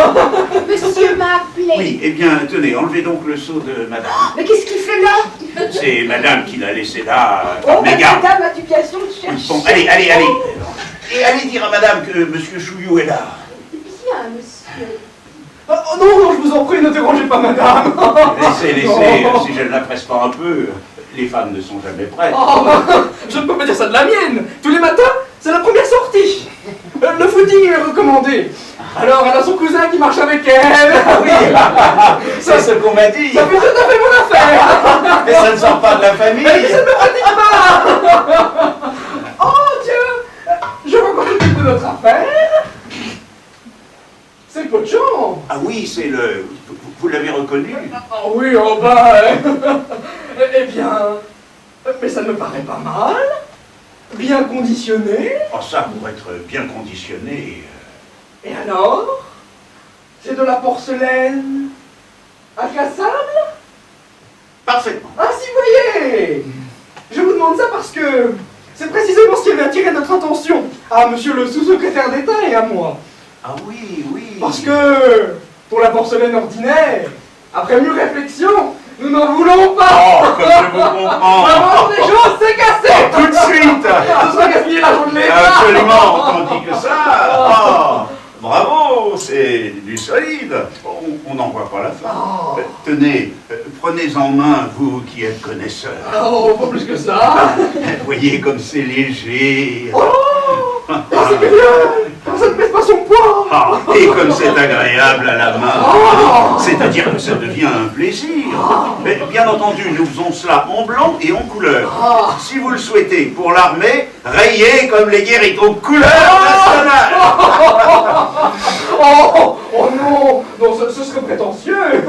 Monsieur m'a appelé. Oui, eh bien, tenez, enlevez donc le seau de madame. Mais qu'est-ce qu'il fait là? C'est madame qui l'a laissé là, Oh, par mégarde. madame, as-tu bien sûr de chercher? Bon, allez. Et allez dire à madame que monsieur Chouillou est là. Bien, monsieur. Oh non, je vous en prie, ne dérangez pas, madame. Laissez, si je ne la presse pas un peu, les femmes ne sont jamais prêtes. Oh, je ne peux pas dire ça de la mienne. Tous les matins, c'est la première sortie. Le footing est recommandé. Alors, elle a son cousin qui marche avec elle. Oui, c'est ce qu'on m'a dit. Ça fait tout à fait mon affaire. Mais ça ne sort pas de la famille. Et puis ça ne me fatigue pas. Oh, tiens, je vois qu'on s'occupe de notre affaire. C'est peu de chance. Ah oui, c'est le... Vous l'avez reconnu? Ah oui, oh bah... eh bien... Mais ça ne me paraît pas mal. Bien conditionné. Oh, ça, pour être bien conditionné... Et alors? C'est de la porcelaine incassable? Parfaitement. Ah si, vous voyez! Je vous demande ça parce que c'est précisément ce qui avait attiré notre attention à monsieur le sous-secrétaire d'État et à moi. Ah oui, oui. Parce que, pour la porcelaine ordinaire, après mûre réflexion, nous n'en voulons pas! Oh, comme je vous comprends. Vraiment, des choses, c'est cassé! Tout de suite. Ce sera gaspillé l'argent de l'État! Absolument, tandis que ça... Oh, bravo, c'est du solide. On n'en voit pas la fin. Oh. Tenez, prenez en main, vous qui êtes connaisseur. Oh, pas plus que ça! Voyez comme c'est léger. Oh! Oh, c'est curieux! Ça ne pèse pas son poids! Ah, et comme c'est agréable à la main. Oh. C'est-à-dire que ça devient un plaisir. Mais bien entendu, nous faisons cela en blanc et en couleur. Oh. Si vous le souhaitez, pour l'armée, rayez comme les guériteaux couleur nationale. Oh, oh non, non, ce serait prétentieux.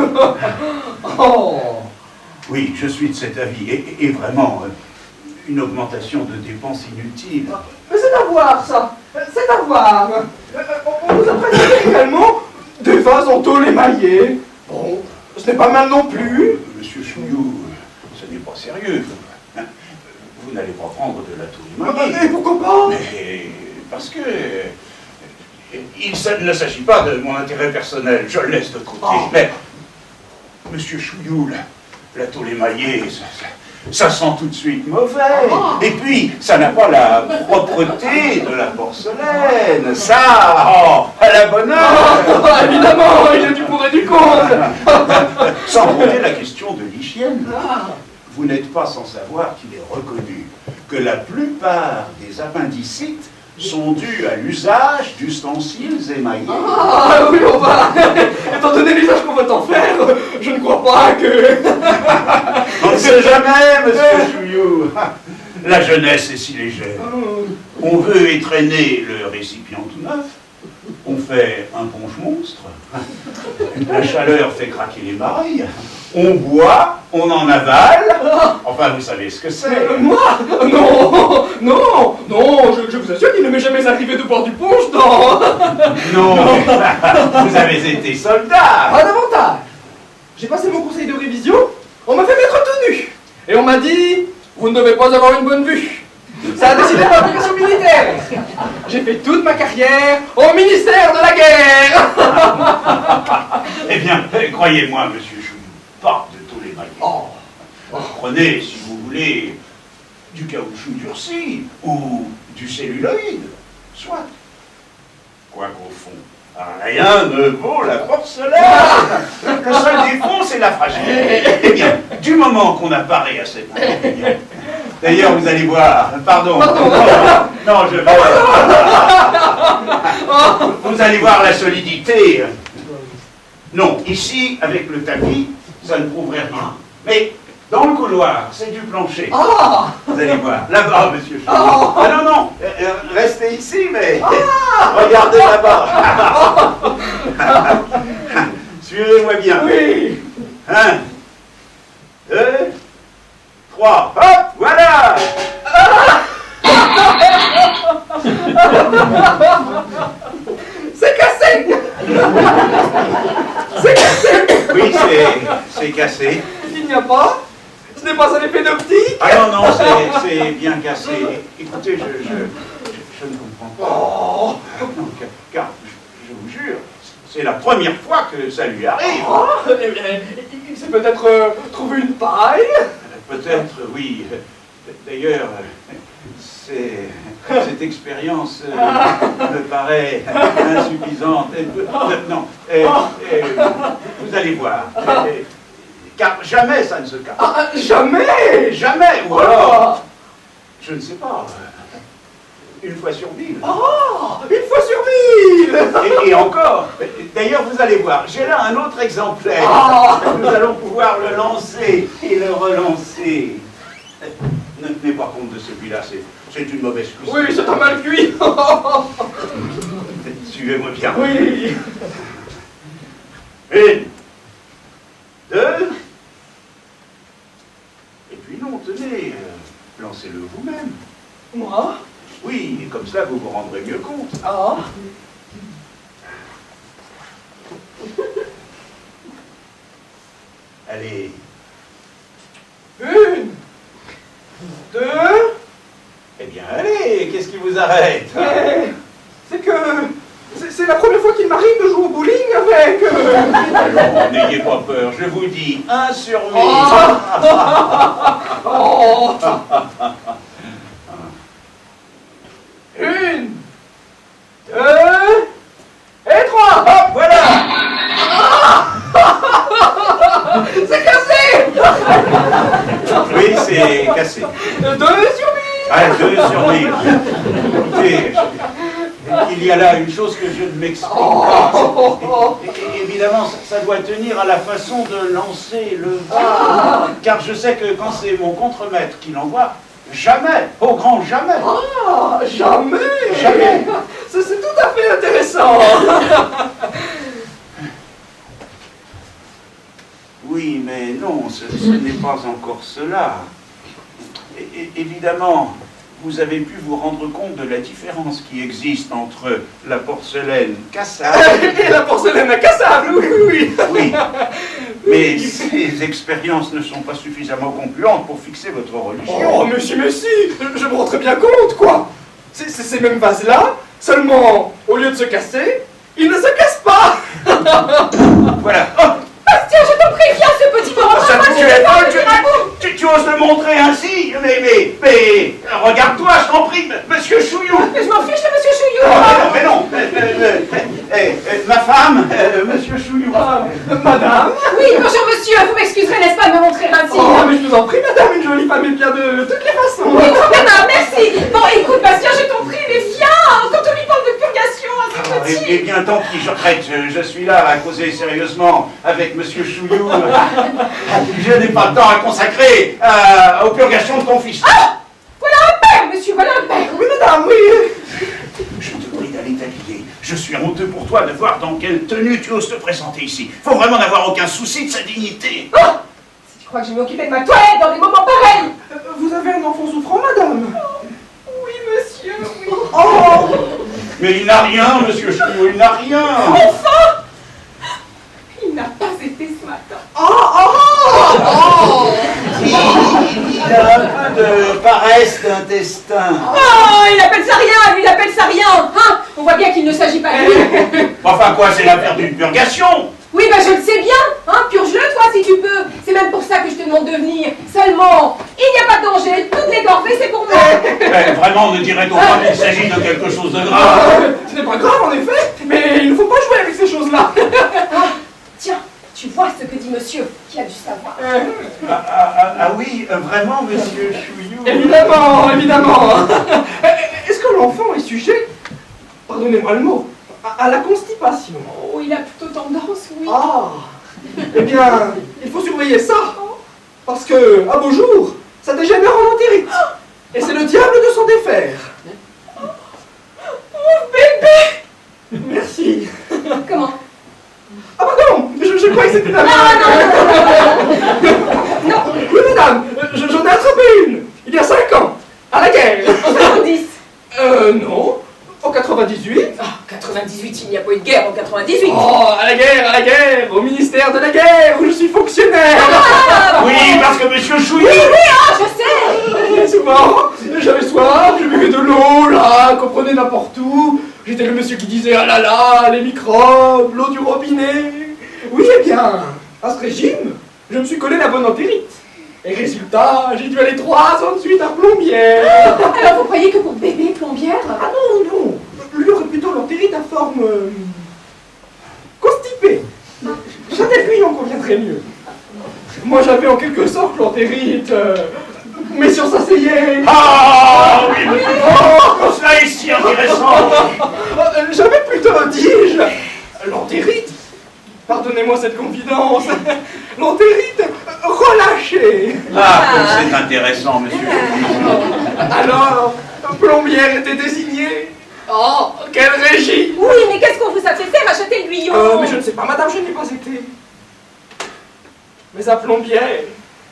Oh. Oui, je suis de cet avis. Et vraiment, une augmentation de dépenses inutile. Mais c'est à voir, ça. C'est à voir. On nous a présenté également des vases en tôle émaillée. Bon, ce n'est pas mal non plus. Monsieur Chouillou, ce n'est pas sérieux. Vous n'allez pas prendre de la tôle émaillée. Et pourquoi pas? Mais parce que... Il ne s'agit pas de mon intérêt personnel, je le laisse de côté. Oh. Mais, monsieur Chouillou, la tôle émaillée, ça sent tout de suite mauvais. Oh. Et puis, ça n'a pas la propreté de la porcelaine. Ça, oh, à la bonne heure. Oh, évidemment, il y a du pour et du contre. Sans compter la question de l'hygiène. Vous n'êtes pas sans savoir qu'il est reconnu que la plupart des appendicites sont dus à l'usage d'ustensiles émaillés. Ah oui, on va. Étant donné l'usage qu'on va en faire, je ne crois pas que... On ne sait jamais, monsieur Chouillou. La jeunesse est si légère. On veut étrenner le récipient tout neuf. On fait un punch monstre. La chaleur fait craquer les mailles. On boit, on en avale. Enfin, vous savez ce que c'est. Moi? Non, non, non, je vous assure qu'il ne m'est jamais arrivé de boire du punch dans... Non, vous avez été soldat. Pas davantage. J'ai passé mon conseil de révision, on m'a fait mettre tenue. Et on m'a dit, vous ne devez pas avoir une bonne vue. Ça a décidé de l'application militaire. J'ai fait toute ma carrière au ministère de la guerre. Eh bien, croyez-moi, monsieur Chouillou, pas de tous les maillots. Oh. Prenez, si vous voulez, du caoutchouc durci ou du celluloïde, soit. Quoiqu'au fond, rien ne vaut la porcelaine. Le seul défaut, c'est la fragilité. Eh bien, du moment qu'on apparaît à cette inconvénient, d'ailleurs, vous allez voir, pardon, non, je vais... Vous allez voir la solidité. Non, ici, avec le tapis, ça ne prouverait rien. Mais dans le couloir, c'est du plancher. Oh. Vous allez voir. Là-bas, monsieur Chouillou. Oh. Ah non, non, restez ici, mais regardez là-bas. Suivez-moi bien. Oui. 1, 2, 3, hop, voilà. C'est cassé. C'est cassé. Oui, c'est cassé. Il n'y a pas. Ce n'est pas un effet d'optique. Ah non, non, c'est bien cassé. Écoutez, je ne comprends pas. Oh. Non, car je vous jure, c'est la première fois que ça lui arrive. Oh. Il s'est peut-être trouvé une paille. Peut-être, oui. D'ailleurs, cette expérience me paraît insuffisante. Non, vous allez voir. car jamais ça ne se casse. Ah, jamais! Jamais, ou alors, je ne sais pas, une fois sur 1000. Ah, une fois sur 1000! Et encore, d'ailleurs vous allez voir, j'ai là un autre exemplaire. Nous allons pouvoir le lancer et le relancer. Ne tenez pas compte de celui-là, c'est une mauvaise cuisine. Oui, c'est un mal cuit! Suivez-moi bien. Oui! 1, 2. Et puis non, tenez, lancez-le vous-même. Moi? Oui, et comme ça vous vous rendrez mieux compte. Ah! Allez. 1, 2. Eh bien, allez, qu'est-ce qui vous arrête? Mais c'est que c'est la première fois qu'il m'arrive de jouer au bowling avec. Alors, n'ayez pas peur, je vous dis, 1 sur 1000. Oh. 1, 2 et 3. Hop, voilà. C'est cassé. Oui, c'est cassé. 2 sur 1000. Ah, 2 sur 1000. Écoutez, il y a là une chose que je ne m'explique pas. Et évidemment, ça doit tenir à la façon de lancer le vin. Car je sais que quand c'est mon contremaître qui l'envoie, jamais, au grand jamais. Ah, jamais. Jamais. C'est tout à fait intéressant. Oui, mais non, ce n'est pas encore cela. Évidemment, vous avez pu vous rendre compte de la différence qui existe entre la porcelaine cassable Et la porcelaine incassable, oui, oui. Oui, mais ces expériences ne sont pas suffisamment concluantes pour fixer votre religion. Oh, monsieur, je me rends très bien compte, quoi. Ces mêmes vases-là, seulement, au lieu de se casser, ils ne se cassent pas. Voilà. Oh, Bastien, je t'en prie, viens, ce petit moment. ça, tu es folle, tu oses le montrer ainsi? Mais, regarde-toi, je t'en prie, monsieur Chouillou. Je m'en fiche de monsieur Chouillou. Mais non, ma femme, monsieur Chouillou. Madame. Oui, bonjour monsieur, vous m'excuserez, n'est-ce pas, de me montrer ainsi. Oh, mais je vous en prie, madame, une jolie femme est bien de toutes les façons. Oui, trop bien, merci. Bon, écoute, Bastien, je t'en prie, mais viens, quand on lui parle de purgation à ce petit. Eh bien, tant pis, je suis là à causer sérieusement avec monsieur Chouillou. Je n'ai pas le temps à consacrer aux purgations de ton fils. Ah, voilà un père, monsieur, voilà un père. Oui, madame, oui. Je te prie d'aller t'habiller. Je suis honteux pour toi de voir dans quelle tenue tu oses te présenter ici. Faut vraiment n'avoir aucun souci de sa dignité. Oh, si tu crois que je vais m'occuper de ma toilette dans des moments pareils. Vous avez un enfant souffrant, madame? Oui, monsieur, oui. Oh. Mais il n'a rien, monsieur Chouillou, il n'a rien. Enfin, il n'a pas été ce matin. Il a un peu de paresse d'intestin. Oh, il appelle ça rien, lui, il appelle ça rien. Hein, on voit bien qu'il ne s'agit pas de lui. Enfin quoi, c'est l'affaire d'une purgation. Oui, bah je le sais bien, hein, purge-le toi si tu peux. C'est même pour ça que je te demande de venir. Seulement, il n'y a pas de danger, toutes les corvées c'est pour moi. Vraiment, ne dirait-on pas qu'il s'agit de quelque chose de grave? Ce n'est pas grave, en effet, mais il ne faut pas jouer avec ces choses-là. Tiens, tu vois ce que dit monsieur, qui a dû savoir. Ah oui, vraiment, monsieur Chouillou. Évidemment, évidemment. Est-ce que l'enfant est sujet, pardonnez-moi le mot, à la constipation? Oh, il a plutôt tendance, oui. Ah. Eh bien, il faut surveiller ça. Parce que, à beau jour, ça dégénère en entérite. Et c'est le diable de s'en défaire. Oh, bébé. Merci. Comment? Ah pardon, je croyais que c'était la Non. Oui madame, j'en ai attrapé une, il y a 5 ans, à la guerre. En 70. Non, en 98. Oh, 98, il n'y a pas eu de guerre en 98. Oh, à la guerre, au ministère de la guerre, où je suis fonctionnaire. Oui, parce que monsieur Chouillou... Je sais. Et souvent, j'avais soif, je buvais de l'eau, là, comprenez n'importe où. J'étais le monsieur qui disait, ah là là, les microbes, l'eau du robinet. Oui, eh bien, à ce régime, je me suis collé la bonne entérite. Et résultat, j'ai dû aller 3 ans de suite à Plombières. Alors vous croyez que pour bébé plombière? Ah non, lui aurait plutôt l'entérite à forme... constipée. Châtellerault en conviendrait mieux. Moi j'avais en quelque sorte l'entérite. Mais si on s'asseyait. Ah oui, oh, cela est si intéressant. J'avais plutôt, dis-je, l'entérite. Pardonnez-moi cette confidence. L'entérite relâchée. Ah, comme c'est intéressant, monsieur. Alors, plombière était désignée. Oh, quelle régie. Oui, mais qu'est-ce qu'on vous a fait faire à Châtel-Guyon? Mais je ne sais pas, madame, je n'y ai pas été. Mais à plombière,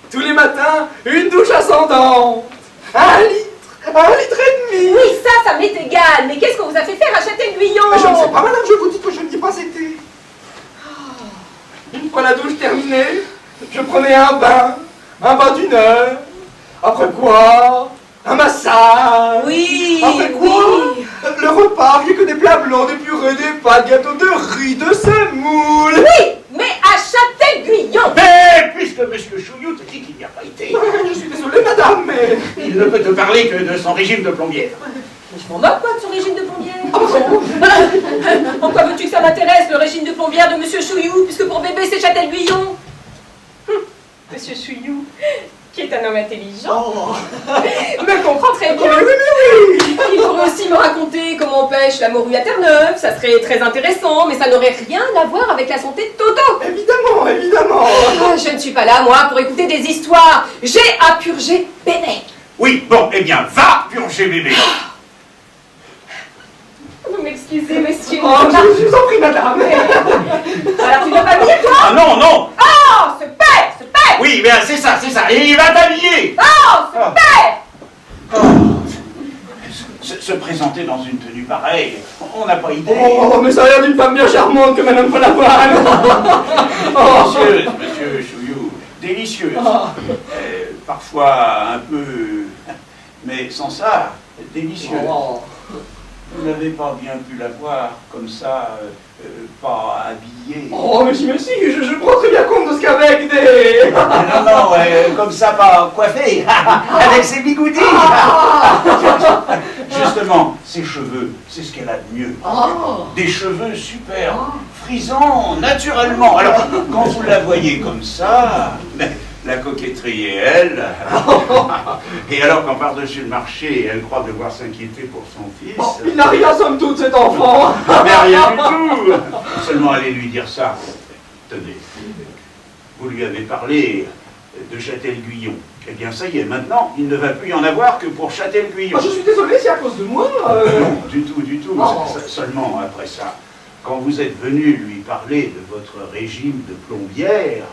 tous les matins, une douche ascendante. 1 litre et demi. Oui, ça m'est égal. Mais qu'est-ce qu'on vous a fait faire à Châtel-Guyon? Mais je ne sais pas, madame, je vous dis que je n'y ai pas été. Une fois la douche terminée, je prenais un bain d'1 heure. Après quoi, un massage. Oui, Après quoi, oui. le repas, j'ai que des plats blancs, des purées, des pâtes, gâteaux de riz, de semoule. Oui, mais à Châtel-Guyon. Mais puisque monsieur Chouillou te dit qu'il n'y a pas été, Je suis désolé, madame, mais... il ne peut te parler que de son régime de plombière. Mais je m'en moque, quoi, de son régime de plombière. Ah bon? En quoi veux-tu que ça m'intéresse, le régime de plombière de Monsieur Chouillou, puisque pour bébé, c'est Châtel-Guyon? Monsieur Chouillou, qui est un homme intelligent, me comprend très bien. Oui. Il pourrait aussi me raconter comment on pêche la morue à Terre-Neuve, ça serait très intéressant, mais ça n'aurait rien à voir avec la santé de Toto. Évidemment. Ah, je ne suis pas là, moi, pour écouter des histoires. J'ai à purger bébé. Oui, bon, eh bien, va purger bébé. Vous m'excusez, monsieur. Oh, je vous en prie, madame. Alors, tu ne vas pas venir, toi? Ah non, non. Oh, ce père, ce père. Oui, bien, c'est ça. Et il va t'habiller. Oh, ce père. Se présenter dans une tenue pareille, on n'a pas idée. Oh, mais ça a l'air d'une femme bien charmante que madame Follavoine. Délicieuse, monsieur Chouillou. Délicieuse. Parfois un peu... Mais sans ça, délicieuse. Vous n'avez pas bien pu la voir comme ça, pas habillée. Oh, mais si, je prends très bien compte de ce qu'avec des... Non, comme ça, pas coiffée, avec ses bigoudis. Justement, ses cheveux, c'est ce qu'elle a de mieux. Des cheveux superbes, frisants, naturellement. Alors, quand vous la voyez comme ça, la coquetterie est elle. Et alors, quand par-dessus le marché, elle croit devoir s'inquiéter pour son fils. Il n'a rien, somme toute, cet enfant. Mais rien du tout. Seulement, allez lui dire ça. Tenez, vous lui avez parlé de Châtel-Guyon. Eh bien, ça y est, maintenant, il ne va plus y en avoir que pour Châtel-Guyon. Je suis désolé, c'est à cause de moi. Non, du tout. Seulement, après ça, quand vous êtes venu lui parler de votre régime de plombière,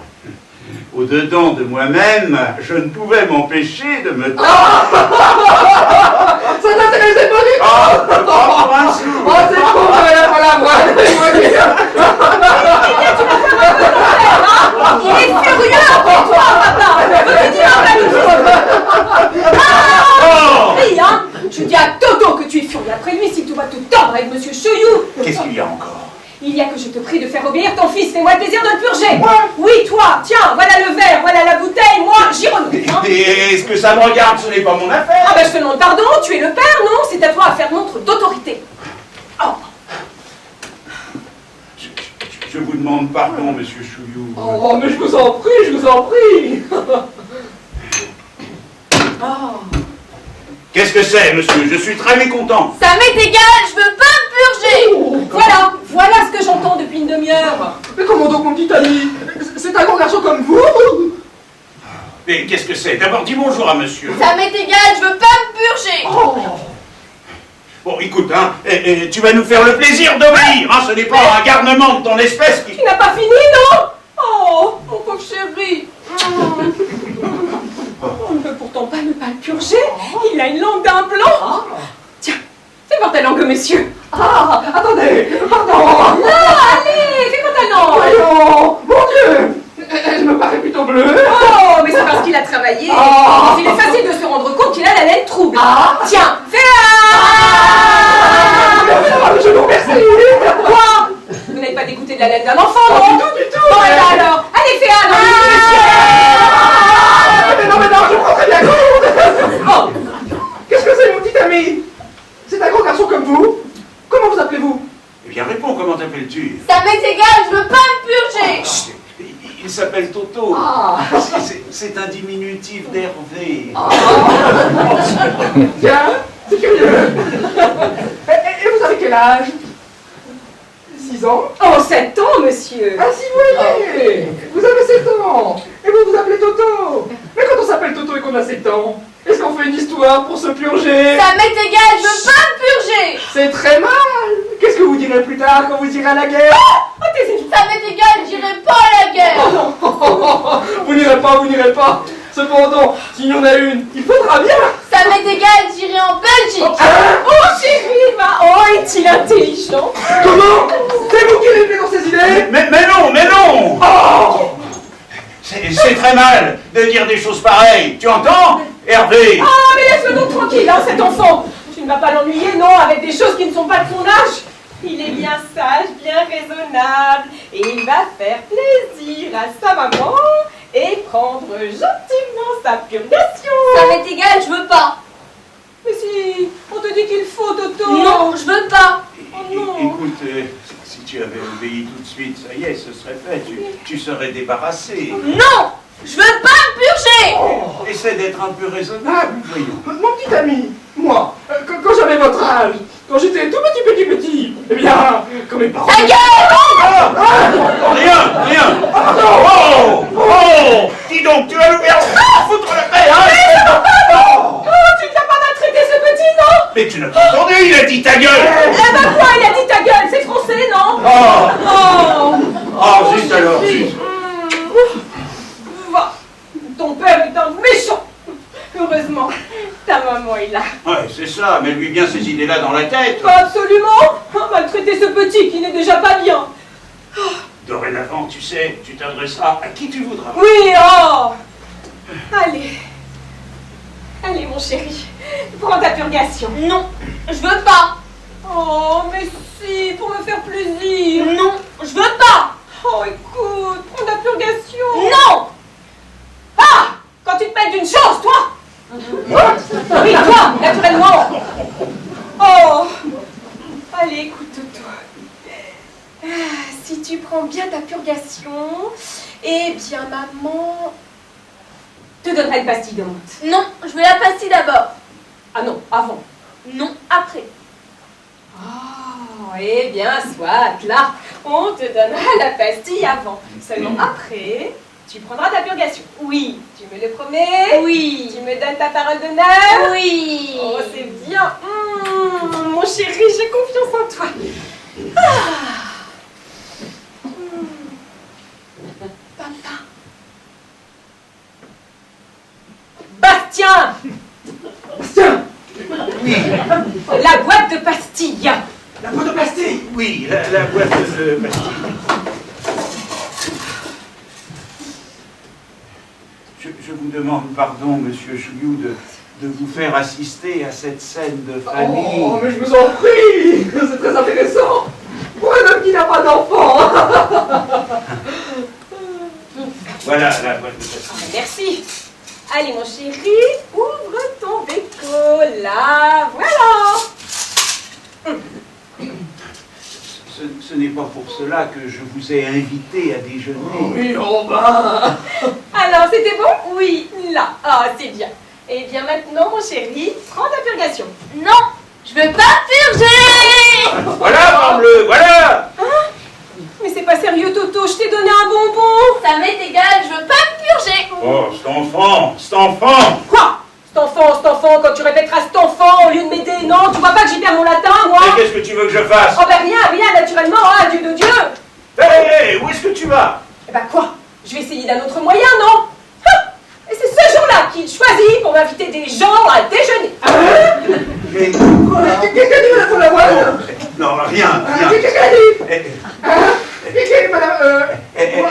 au-dedans de moi-même, je ne pouvais m'empêcher de me... Ça n'intéressait pas du tout. Pas pour un sou. Oh, c'est trop, madame Follavoine. Il est furieux après toi, papa. Veux-tu dire oui, hein. Je dis à Toto que tu es furieux après lui si tout va te tordre avec Monsieur Chouillou. Qu'est-ce qu'il y a encore? Il y a que je te prie de faire obéir ton fils. Fais-moi le plaisir de le purger. Moi? Oui, toi. Tiens, voilà le verre, voilà la bouteille. Moi, j'y renoue. Hein. Et est-ce que ça me regarde? Ce n'est pas mon affaire. Ah ben je te demande pardon, tu es le père, non? C'est à toi à faire montre d'autorité. Oh. Je vous demande pardon, monsieur Chouillou. Oh, mais je vous en prie. Oh. Qu'est-ce que c'est, monsieur? Je suis très mécontent. Ça m'est égal, je veux pas me purger. Voilà ce que j'entends depuis une demi-heure. Mais comment donc, mon petit ami? C'est un grand garçon comme vous? Mais qu'est-ce que c'est? D'abord, dis bonjour à monsieur. Ça m'est égal, je veux pas me purger. Bon, écoute, hein, tu vas nous faire le plaisir d'obéir, hein, ce n'est pas un garnement de ton espèce qui... Tu n'as pas fini, non? Oh, mon pauvre chéri. On ne peut pourtant pas ne pas le purger. Il a une langue d'un blanc. Tiens, fais voir ta langue, monsieur. Attendez, pardon. Allez, fais voir ta langue. Voyons, mon Dieu. Elle me paraît plutôt bleue. Oh, mais c'est parce qu'il a travaillé. Il est facile de se rendre compte qu'il a la laine trouble. Tiens, fais-la. Je vous remercie. Quoi? Vous n'êtes pas dégoûté de la laine d'un enfant, non? Du tout. Bon, et ben alors, allez, fais-la dans Mais non, je prends très bien compte. Qu'est-ce que c'est, mon petit ami? C'est un grand garçon comme vous. Comment vous appelez-vous? Eh bien, réponds, comment t'appelles-tu? Ça m'est égal, je veux pas me purger. Il s'appelle Toto. Ah. C'est un diminutif d'Hervé. Ah. Tiens, c'est curieux. Et vous avez quel âge? 6 ans? Oh, 7 ans, monsieur. Ah si, vous voyez, vous avez 7 ans. Et vous vous appelez Toto. Mais quand on s'appelle Toto et qu'on a 7 ans, est-ce qu'on fait une histoire pour se purger? Ça m'est égal, je veux pas me purger. C'est très mal. Qu'est-ce que vous direz plus tard quand vous irez à la guerre? Ça m'est égal, j'irai pas à la guerre. Vous n'irez pas. Cependant, s'il y en a une, il faudra bien. Ça m'est égal, j'irai en Belgique. Oh, chérie, oh, est-il intelligent? Comment? C'est vous qui l'avez fait dans ces idées? Mais non. Oh. C'est très mal de dire des choses pareilles. Tu entends, Hervé? Ah, mais laisse-le donc tranquille, hein, cet enfant. Tu ne vas pas l'ennuyer, non, avec des choses qui ne sont pas de son âge. Il est bien sage, bien raisonnable, et il va faire plaisir à sa maman et prendre gentiment sa purgation. Ça m'est égal, je veux pas. Mais si, on te dit qu'il faut, Toto. Non, je veux pas. Oh non. Écoute, si tu avais obéi tout de suite, ça y est, ce serait fait. Tu serais débarrassé. Non, je veux pas me purger. Oh. Essaie d'être un peu raisonnable, voyons. Mon petit ami, moi, quand j'avais votre âge, quand j'étais tout petit, eh bien, quand mes parents... Ta gueule. Rien. Oh, dis donc, tu vas nous faire foutre la paix, hein? Oh, tu ne l'as pas maltraité, ce petit, non? Mais tu n'as pas entendu, il a dit ta gueule. Eh ben quoi, il a dit ta gueule, c'est français, non? Oh, zut alors, zut. Va, ton père est un méchant. Heureusement, ta maman est là. Ouais, c'est ça, mais lui bien ces idées-là dans la tête. Pas absolument. Maltraiter ce petit qui n'est déjà pas bien. Dorénavant, tu sais, tu t'adresseras à qui tu voudras. Oui, oh. Allez, mon chéri, prends ta purgation. Non, je veux pas. Oh, mais si, pour me faire plaisir. Non, je veux pas. Oh, écoute, prends ta purgation. Non. Ah, quand tu te mets d'une chose, toi. Oui, toi, naturellement. Oh, allez, écoute, Toto. Si tu prends bien ta purgation, eh bien, maman te donnera une pastille de honte. Non, je veux la pastille d'abord. Ah non, avant. Non, après. Oh, eh bien, soit, là, on te donnera la pastille avant. Seulement après, tu prendras ta purgation. Oui, tu me le promets? Oui. Tu me donnes ta parole d'honneur? Oui. Oh, c'est bien. Mon chéri, j'ai confiance en toi. Ah. Papa. Bastien! Tiens, Oui, La boîte de pastilles. la boîte de plastique. oui, la boîte de pastilles. Je vous demande pardon, monsieur Chouillou, de vous faire assister à cette scène de famille. Oh, mais je vous en prie. C'est très intéressant. Pour un homme qui n'a pas d'enfant. Voilà la boîte de pastilles. Merci. Allez, mon chéri, ouvre ton béco. Là, voilà. Ce n'est pas pour cela que je vous ai invité à déjeuner. Oui, oh ben. Alors, c'était bon? Oui, là. Ah, c'est bien. Eh bien, maintenant, mon chéri, prends ta purgation. Non, je veux pas purger. Voilà, parbleu, voilà. Mais c'est pas sérieux, Toto, je t'ai donné un bonbon. Ça m'est égal, je veux pas me purger. Oh, cet enfant. Quoi? Cet enfant, quand tu répéteras cet enfant au lieu de m'aider, non? Tu vois pas que j'y perds mon latin, moi? Mais qu'est-ce que tu veux que je fasse? Oh ben rien, naturellement, hein, Dieu de Dieu. Hé, où est-ce que tu vas? Eh ben quoi? Je vais essayer d'un autre moyen, non? Et c'est ce jour-là qu'il choisit pour m'inviter des gens à déjeuner. Mais- Qu'est-ce qu'elle dit, madame la voile? Non, rien. Qu'est-ce qu'elle a dit? Elle, Qu'est-ce qu'elle dit, madame? elle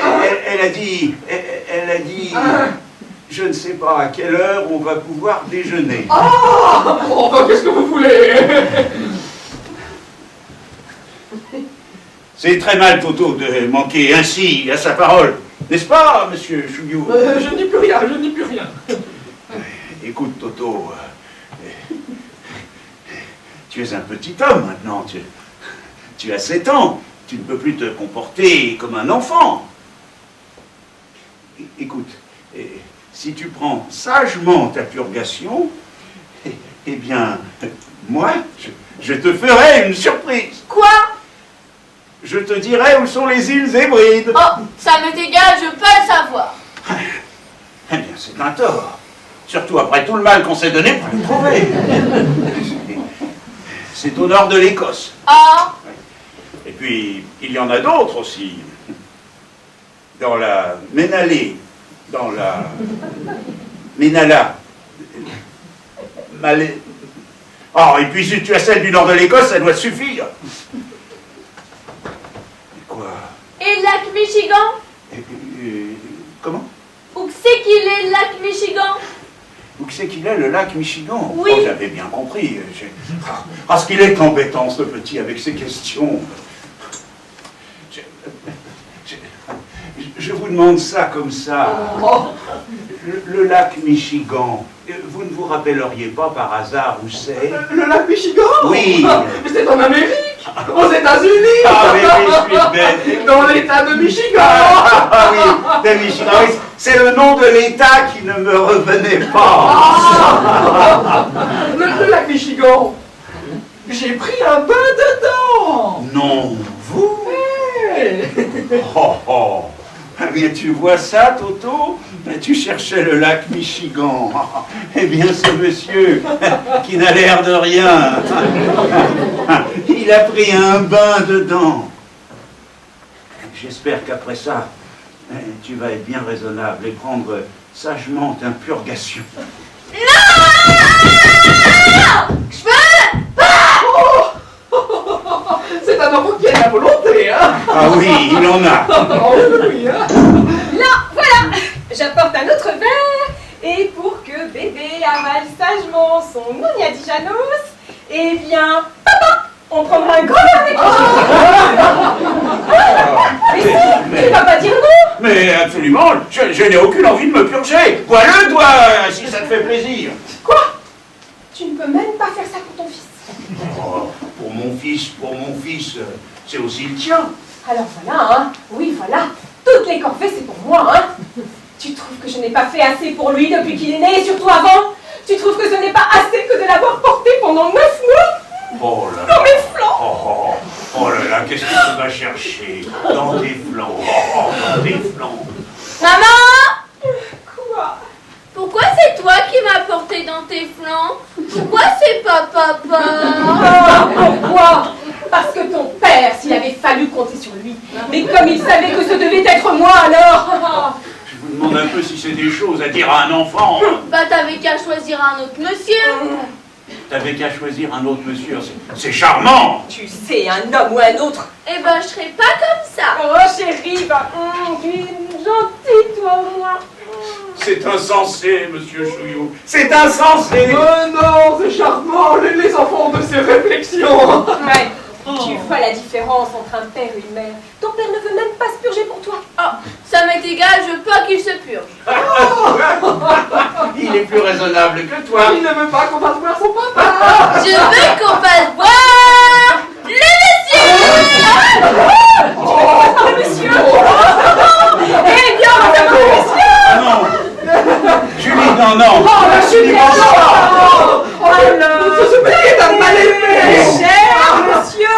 a dit, je ne sais pas à quelle heure on va pouvoir déjeuner. Ah! Oh, ben, qu'est-ce que vous voulez? C'est très mal, Toto, de manquer ainsi à sa parole. N'est-ce pas, monsieur Chouillou? Je ne dis plus rien, Écoute, Toto, tu es un petit homme maintenant. Tu as 7 ans. Tu ne peux plus te comporter comme un enfant. écoute, si tu prends sagement ta purgation, eh bien, moi, je te ferai une surprise. Quoi? Je te dirai où sont les îles Hébrides. Oh, ça m'est égal, je veux pas le savoir. Eh bien, c'est un tort. Surtout après tout le mal qu'on s'est donné pour les trouver. C'est au nord de l'Écosse. Ah, Et puis, il y en a d'autres aussi. Dans la Ménalée, dans la Ménala. Malais. Oh, et puis si tu as celle du nord de l'Écosse, ça doit te suffire. Quoi? et le lac Michigan? Comment? Où que c'est qu'il est le lac Michigan? Où c'est qu'il est, le lac Michigan? Oui. Oh, j'avais bien compris. Ah, ce qu'il est embêtant, ce petit, avec ses questions. Je vous demande ça comme ça. Oh. Le lac Michigan, vous ne vous rappelleriez pas par hasard où c'est? Le lac Michigan? Oui. Mais c'est en Amérique, aux États-Unis. Ah, mais je suis bête. Dans l'État de Michigan. Ah oui, de Michigan. Oui, c'est le nom de l'État qui ne me revenait pas. Le lac Michigan. J'ai pris un bain dedans. Non, vous? Hey. Oh, oh. Eh bien, tu vois ça, Toto? Tu cherchais le lac Michigan. Eh bien, ce monsieur, qui n'a l'air de rien, il a pris un bain dedans. J'espère qu'après ça, tu vas être bien raisonnable et prendre sagement ta purgation. Je veux pas! C'est un enfant qui a de la volonté, hein? Ah oui, il en a. Oh oui, hein? Là, voilà. J'apporte un autre verre. Et pour que bébé avale sagement son Nounia di Janos, eh bien, papa, on prendra un grand verre avec lui. Mais tu vas pas dire non? Mais absolument, je n'ai aucune envie de me purger. Bois-le, toi, si ça te fait plaisir. Quoi? Tu ne peux même pas faire ça pour ton fils. Oh, pour mon fils, c'est aussi le tien. Alors voilà, hein. Oui, voilà. Toutes les corvées, c'est pour moi, hein. Tu trouves que je n'ai pas fait assez pour lui depuis qu'il est né, et surtout avant? Tu trouves que ce n'est pas assez que de l'avoir porté pendant 9 mois? Oh là là. Dans mes flancs? Oh là là, qu'est-ce que tu vas chercher dans tes flancs? Dans tes flancs. Maman! Quoi? Pourquoi c'est toi qui m'as porté dans tes flancs? Pourquoi c'est pas papa? Ah, pourquoi? Parce que ton père, s'il avait fallu compter sur lui. Mais comme il savait que ce devait être moi, alors... Je vous demande un peu si c'est des choses à dire à un enfant. Bah t'avais qu'à choisir un autre monsieur. T'avais qu'à choisir un autre monsieur, c'est charmant. Tu sais, un homme ou un autre. Eh ben je serais pas comme ça. Oh chérie, bah, tu es gentil, toi, moi. C'est insensé, monsieur Chouillou. C'est insensé. Oh non, c'est charmant, les enfants ont de ces réflexions. Ouais. Tu vois la différence entre un père et une mère. Ton père ne veut même pas se purger pour toi. Oh, ça m'est égal, je veux pas qu'il se purge. Il est plus raisonnable que toi. Il ne veut pas qu'on fasse voir son papa. Je veux qu'on fasse boire le monsieur. Oh, le monsieur. Eh bien, on va faire le monsieur. Ah non. Julie, non. Oh, je suis Julie, désolée. Oh là. Ce petit est un mal aimé. Cher monsieur.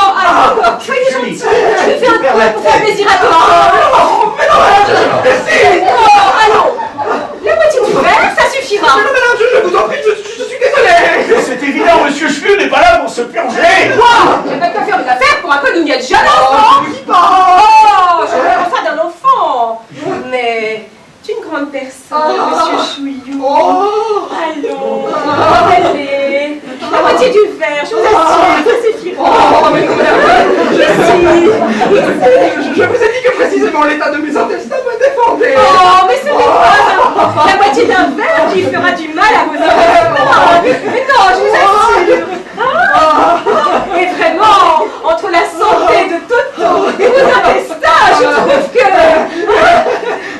Alors, soyez gentil. Je vais faire un truc pour faire plaisir à toi. Allons. La moitié du verre, ça suffira. Je vous en prie, je suis désolé. Mais c'est évident, monsieur Chouillou n'est pas là pour se purger. Quoi? Il n'y a pas qu'à faire des affaires pour un peu Nounia di Janos, Oh, non? Oh, je comprends ça d'un enfant. Mais tu es une grande personne, monsieur Chouillou. Oh. Allons, allez. La moitié du verre, je vous assure, ça suffira. Oh, mais non, Ici. je vous ai dit que précisément l'état de mes intestins me défendait. Oh, mais ce n'est pas la moitié d'un verre qui fera du mal à vos intestins. Mais non, je vous assure. Et vraiment, entre la santé de Toto et vos intestins, je trouve que...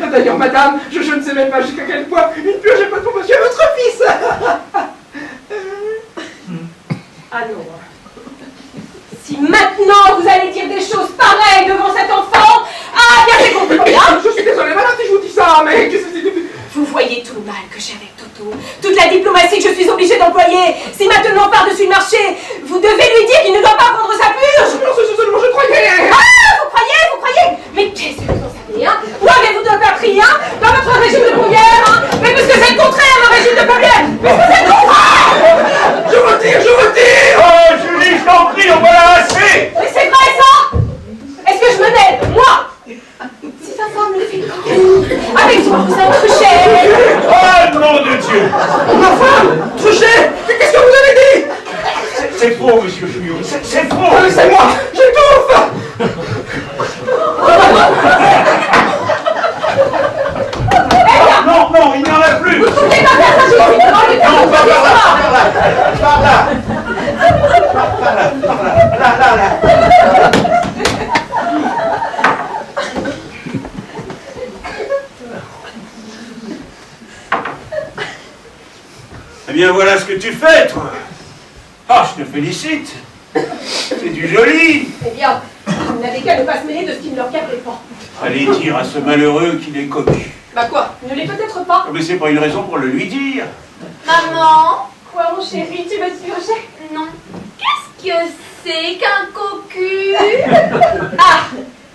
D'ailleurs, madame, je ne sais même pas jusqu'à quel point une purge est bonne pour monsieur votre fils. Alors, si maintenant vous allez dire des choses pareilles devant cet enfant, ah bien c'est compris. Ah, la diplomatie que je suis obligée d'employer. Si maintenant, par-dessus le marché, vous devez lui dire qu'il ne doit pas prendre sa purge. Non, c'est seulement je croyais. Ah, vous croyez? Mais qu'est-ce que vous en savez, hein? Où avez-vous donc appris, hein? Dans votre régime de Bruyère, hein? Mais puisque c'est le contraire, un régime de Bruyère! Puisque c'est le contraire! Je retire. Oh, Julie, je t'en prie, on va la assez. Mais c'est vrai, ça? Est-ce que je me mêle, moi? Si sa femme le fait quand avec toi, vous êtes Truchet! Oh, nom de Dieu. Ma femme, Truchet, qu'est-ce que vous avez dit? C'est faux, monsieur Chouillou, c'est faux. C'est moi, j'étouffe. Non, il n'y en a plus. Vous ne pouvez pas faire ça, je suis devant le Non, temps, par là. Eh bien, voilà ce que tu fais, toi. Ah, je te félicite. C'est du joli. Eh bien, vous n'avez qu'à ne pas se mêler de ce qui ne leur regarde pas. Allez dire à ce malheureux qu'il est cocu. Bah quoi? Ne l'est peut-être pas. Mais c'est pas une raison pour le lui dire. Maman? Quoi, mon chéri, tu veux te purger? Non. Qu'est-ce que c'est qu'un cocu? Ah,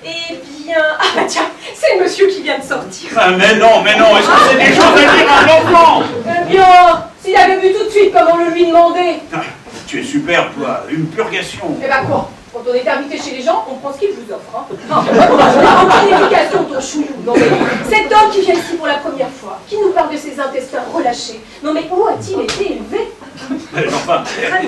eh bien... Ah bah tiens, c'est le monsieur qui vient de sortir. Ah, mais non, est-ce que c'est des choses à dire à un enfant? Eh bien, s'il avait vu tout de suite comment le lui demandait. Ah, tu es superbe, toi. Une purgation. Eh bah quoi? Quand on est invité chez les gens, on prend ce qu'ils vous offrent. Hein. Je n'ai aucune éducation, ton chouillou. Non mais, cet homme qui vient ici pour la première fois, qui nous parle de ses intestins relâchés. Non mais, où a-t-il été élevé? Mais enfin,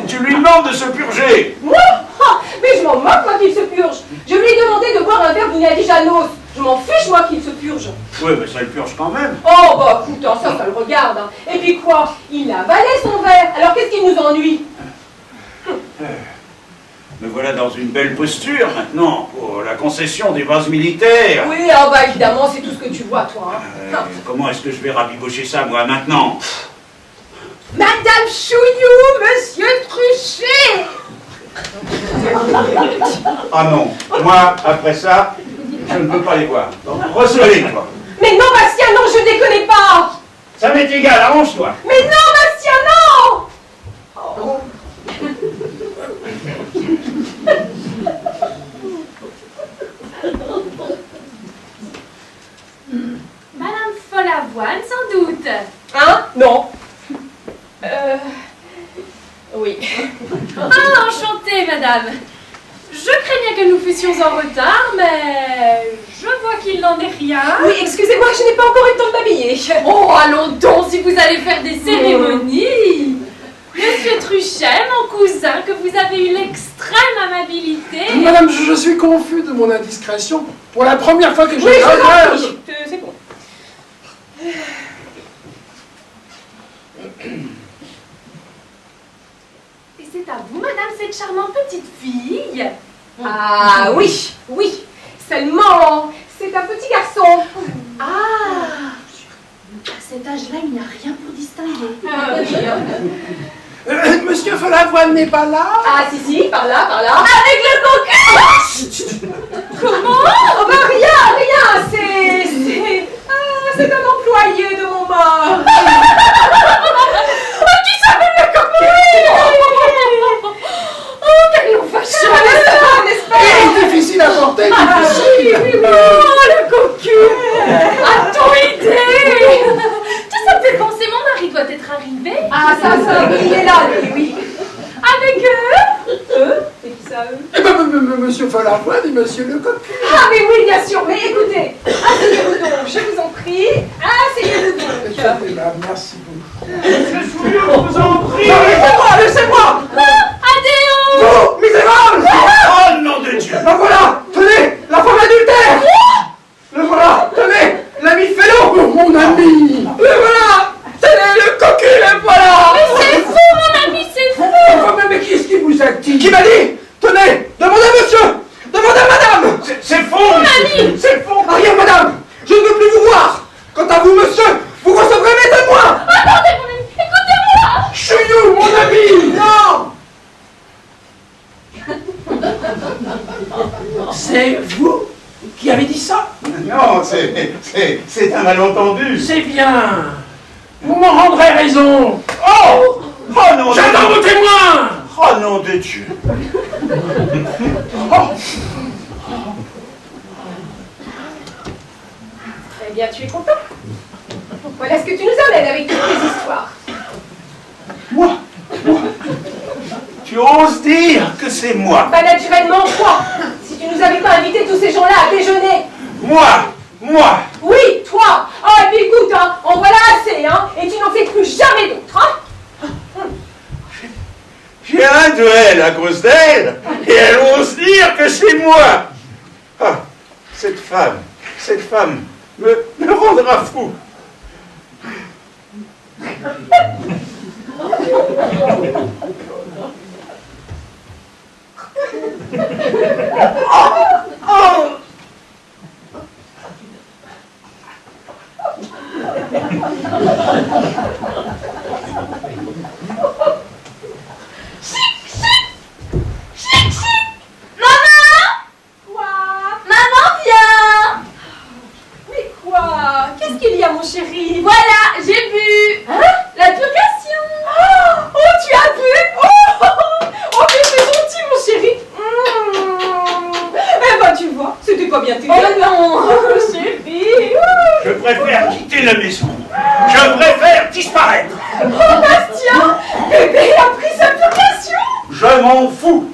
tu lui demandes de se purger. Moi? Ah, mais je m'en moque, moi, qu'il se purge. Je lui ai demandé de boire un verre d'Unadijanos. Je m'en fiche, moi, qu'il se purge. Ouais, mais ça le purge quand même. Oh, bah, écoute, hein, ça le regarde. Hein. Et puis quoi? Il avalait son verre. Alors, qu'est-ce qui nous ennuie? Me voilà dans une belle posture maintenant pour la concession des bases militaires. Oui, ah bah évidemment, c'est tout ce que tu vois, toi. Hein. Comment est-ce que je vais rabibocher ça, moi, maintenant? Madame Chouillou, Monsieur Truchet. Ah non, moi, après ça, je ne peux pas les voir. Donc, recevez, toi. Mais non, Bastien, non, je déconne pas. Ça m'est égal, arrange-toi. Mais non, Bastien, non. Oh. Madame Follavoine, sans doute. Hein? Non. Oui. Ah, enchantée, madame. Je craignais que nous fussions en retard, mais je vois qu'il n'en est rien. Oui, excusez-moi, je n'ai pas encore eu le temps de m'habiller. Oh, allons donc, si vous allez faire des cérémonies. Monsieur Truchet, mon cousin, que vous avez eu l'extrême amabilité. Madame, je suis confus de mon indiscrétion. Pour la première fois que je Oui, je regarde- t'en prie. C'est bon. Et c'est à vous, madame, cette charmante petite fille. Ah oui, oui. Seulement, c'est un petit garçon. Ah, à cet âge-là, il n'y a rien pour distinguer. Ah oui, hein. Monsieur Follavoine n'est pas là? Ah si, par là, par là. Avec le cocu. Comment? Oh bah rien, c'est un employé de mon mort. Qui s'appelle le cocu? Oh, quel nom fâcheux. N'est-ce pas? Il est difficile à porter, difficile. Oh, le cocu. A-t-on idée? Ça me fait penser, mon mari doit être arrivé. Ah ça, il est là, lui, oui. Avec eux? C'est qui ça, eux? Eh ben, monsieur Follavoine et monsieur le cocu. Ah mais oui, bien sûr, mais écoutez, asseyez-vous donc, je vous en prie, asseyez-vous donc. Eh ben, merci beaucoup. Je suis vous en prie. Laissez-moi. Adéo. Vous, misérable. Oh, nom de Dieu. La voilà. Tenez, la femme adultère. Le voilà. Tenez, l'ami Félo. Oh, mon ami. Le voilà. Tenez, le cocu, le voilà. Mais c'est fou, mon ami, c'est fou. Enfin, mais qui est-ce qui vous a dit? Qui m'a dit? Tenez, demandez à monsieur. Demandez à madame. C'est faux, monsieur. C'est faux. Arrière, madame. Je ne veux plus vous voir. Quant à vous, monsieur, vous recevrez mes témoins. Attendez, mon ami, écoutez-moi. Chouillou, mon ami. Non. C'est vous qui avez dit ça? Non, c'est un malentendu. C'est bien. Vous m'en rendrez raison. Oh! Oh non! J'attends vos témoins! Oh nom de Dieu! Eh bien, tu es content? Voilà ce que tu nous amènes avec toutes tes histoires. Moi? Tu oses dire que c'est moi? Bah naturellement, toi. Si tu nous avais pas invité tous ces gens-là à déjeuner. Moi! Oui, toi. Ah, et puis écoute, hein, en voilà assez, hein, et tu n'en fais plus jamais d'autres, hein. J'ai un duel à cause d'elle, et elle ose dire que c'est moi! Ah, cette femme me rendra fou! Maman, viens! Mais quoi? Qu'est-ce qu'il y a, mon chéri? Voilà, j'ai vu. Hein? La purgation. Oh, tu as vu? Oh, mais c'est gentil, mon chéri. Eh ben, tu vois, c'était pas bien terrible. Oh non. Oh, chéri. Je préfère quitter la maison. Je préfère disparaître. Oh, Bastien, bébé a pris sa purgation. Je m'en fous.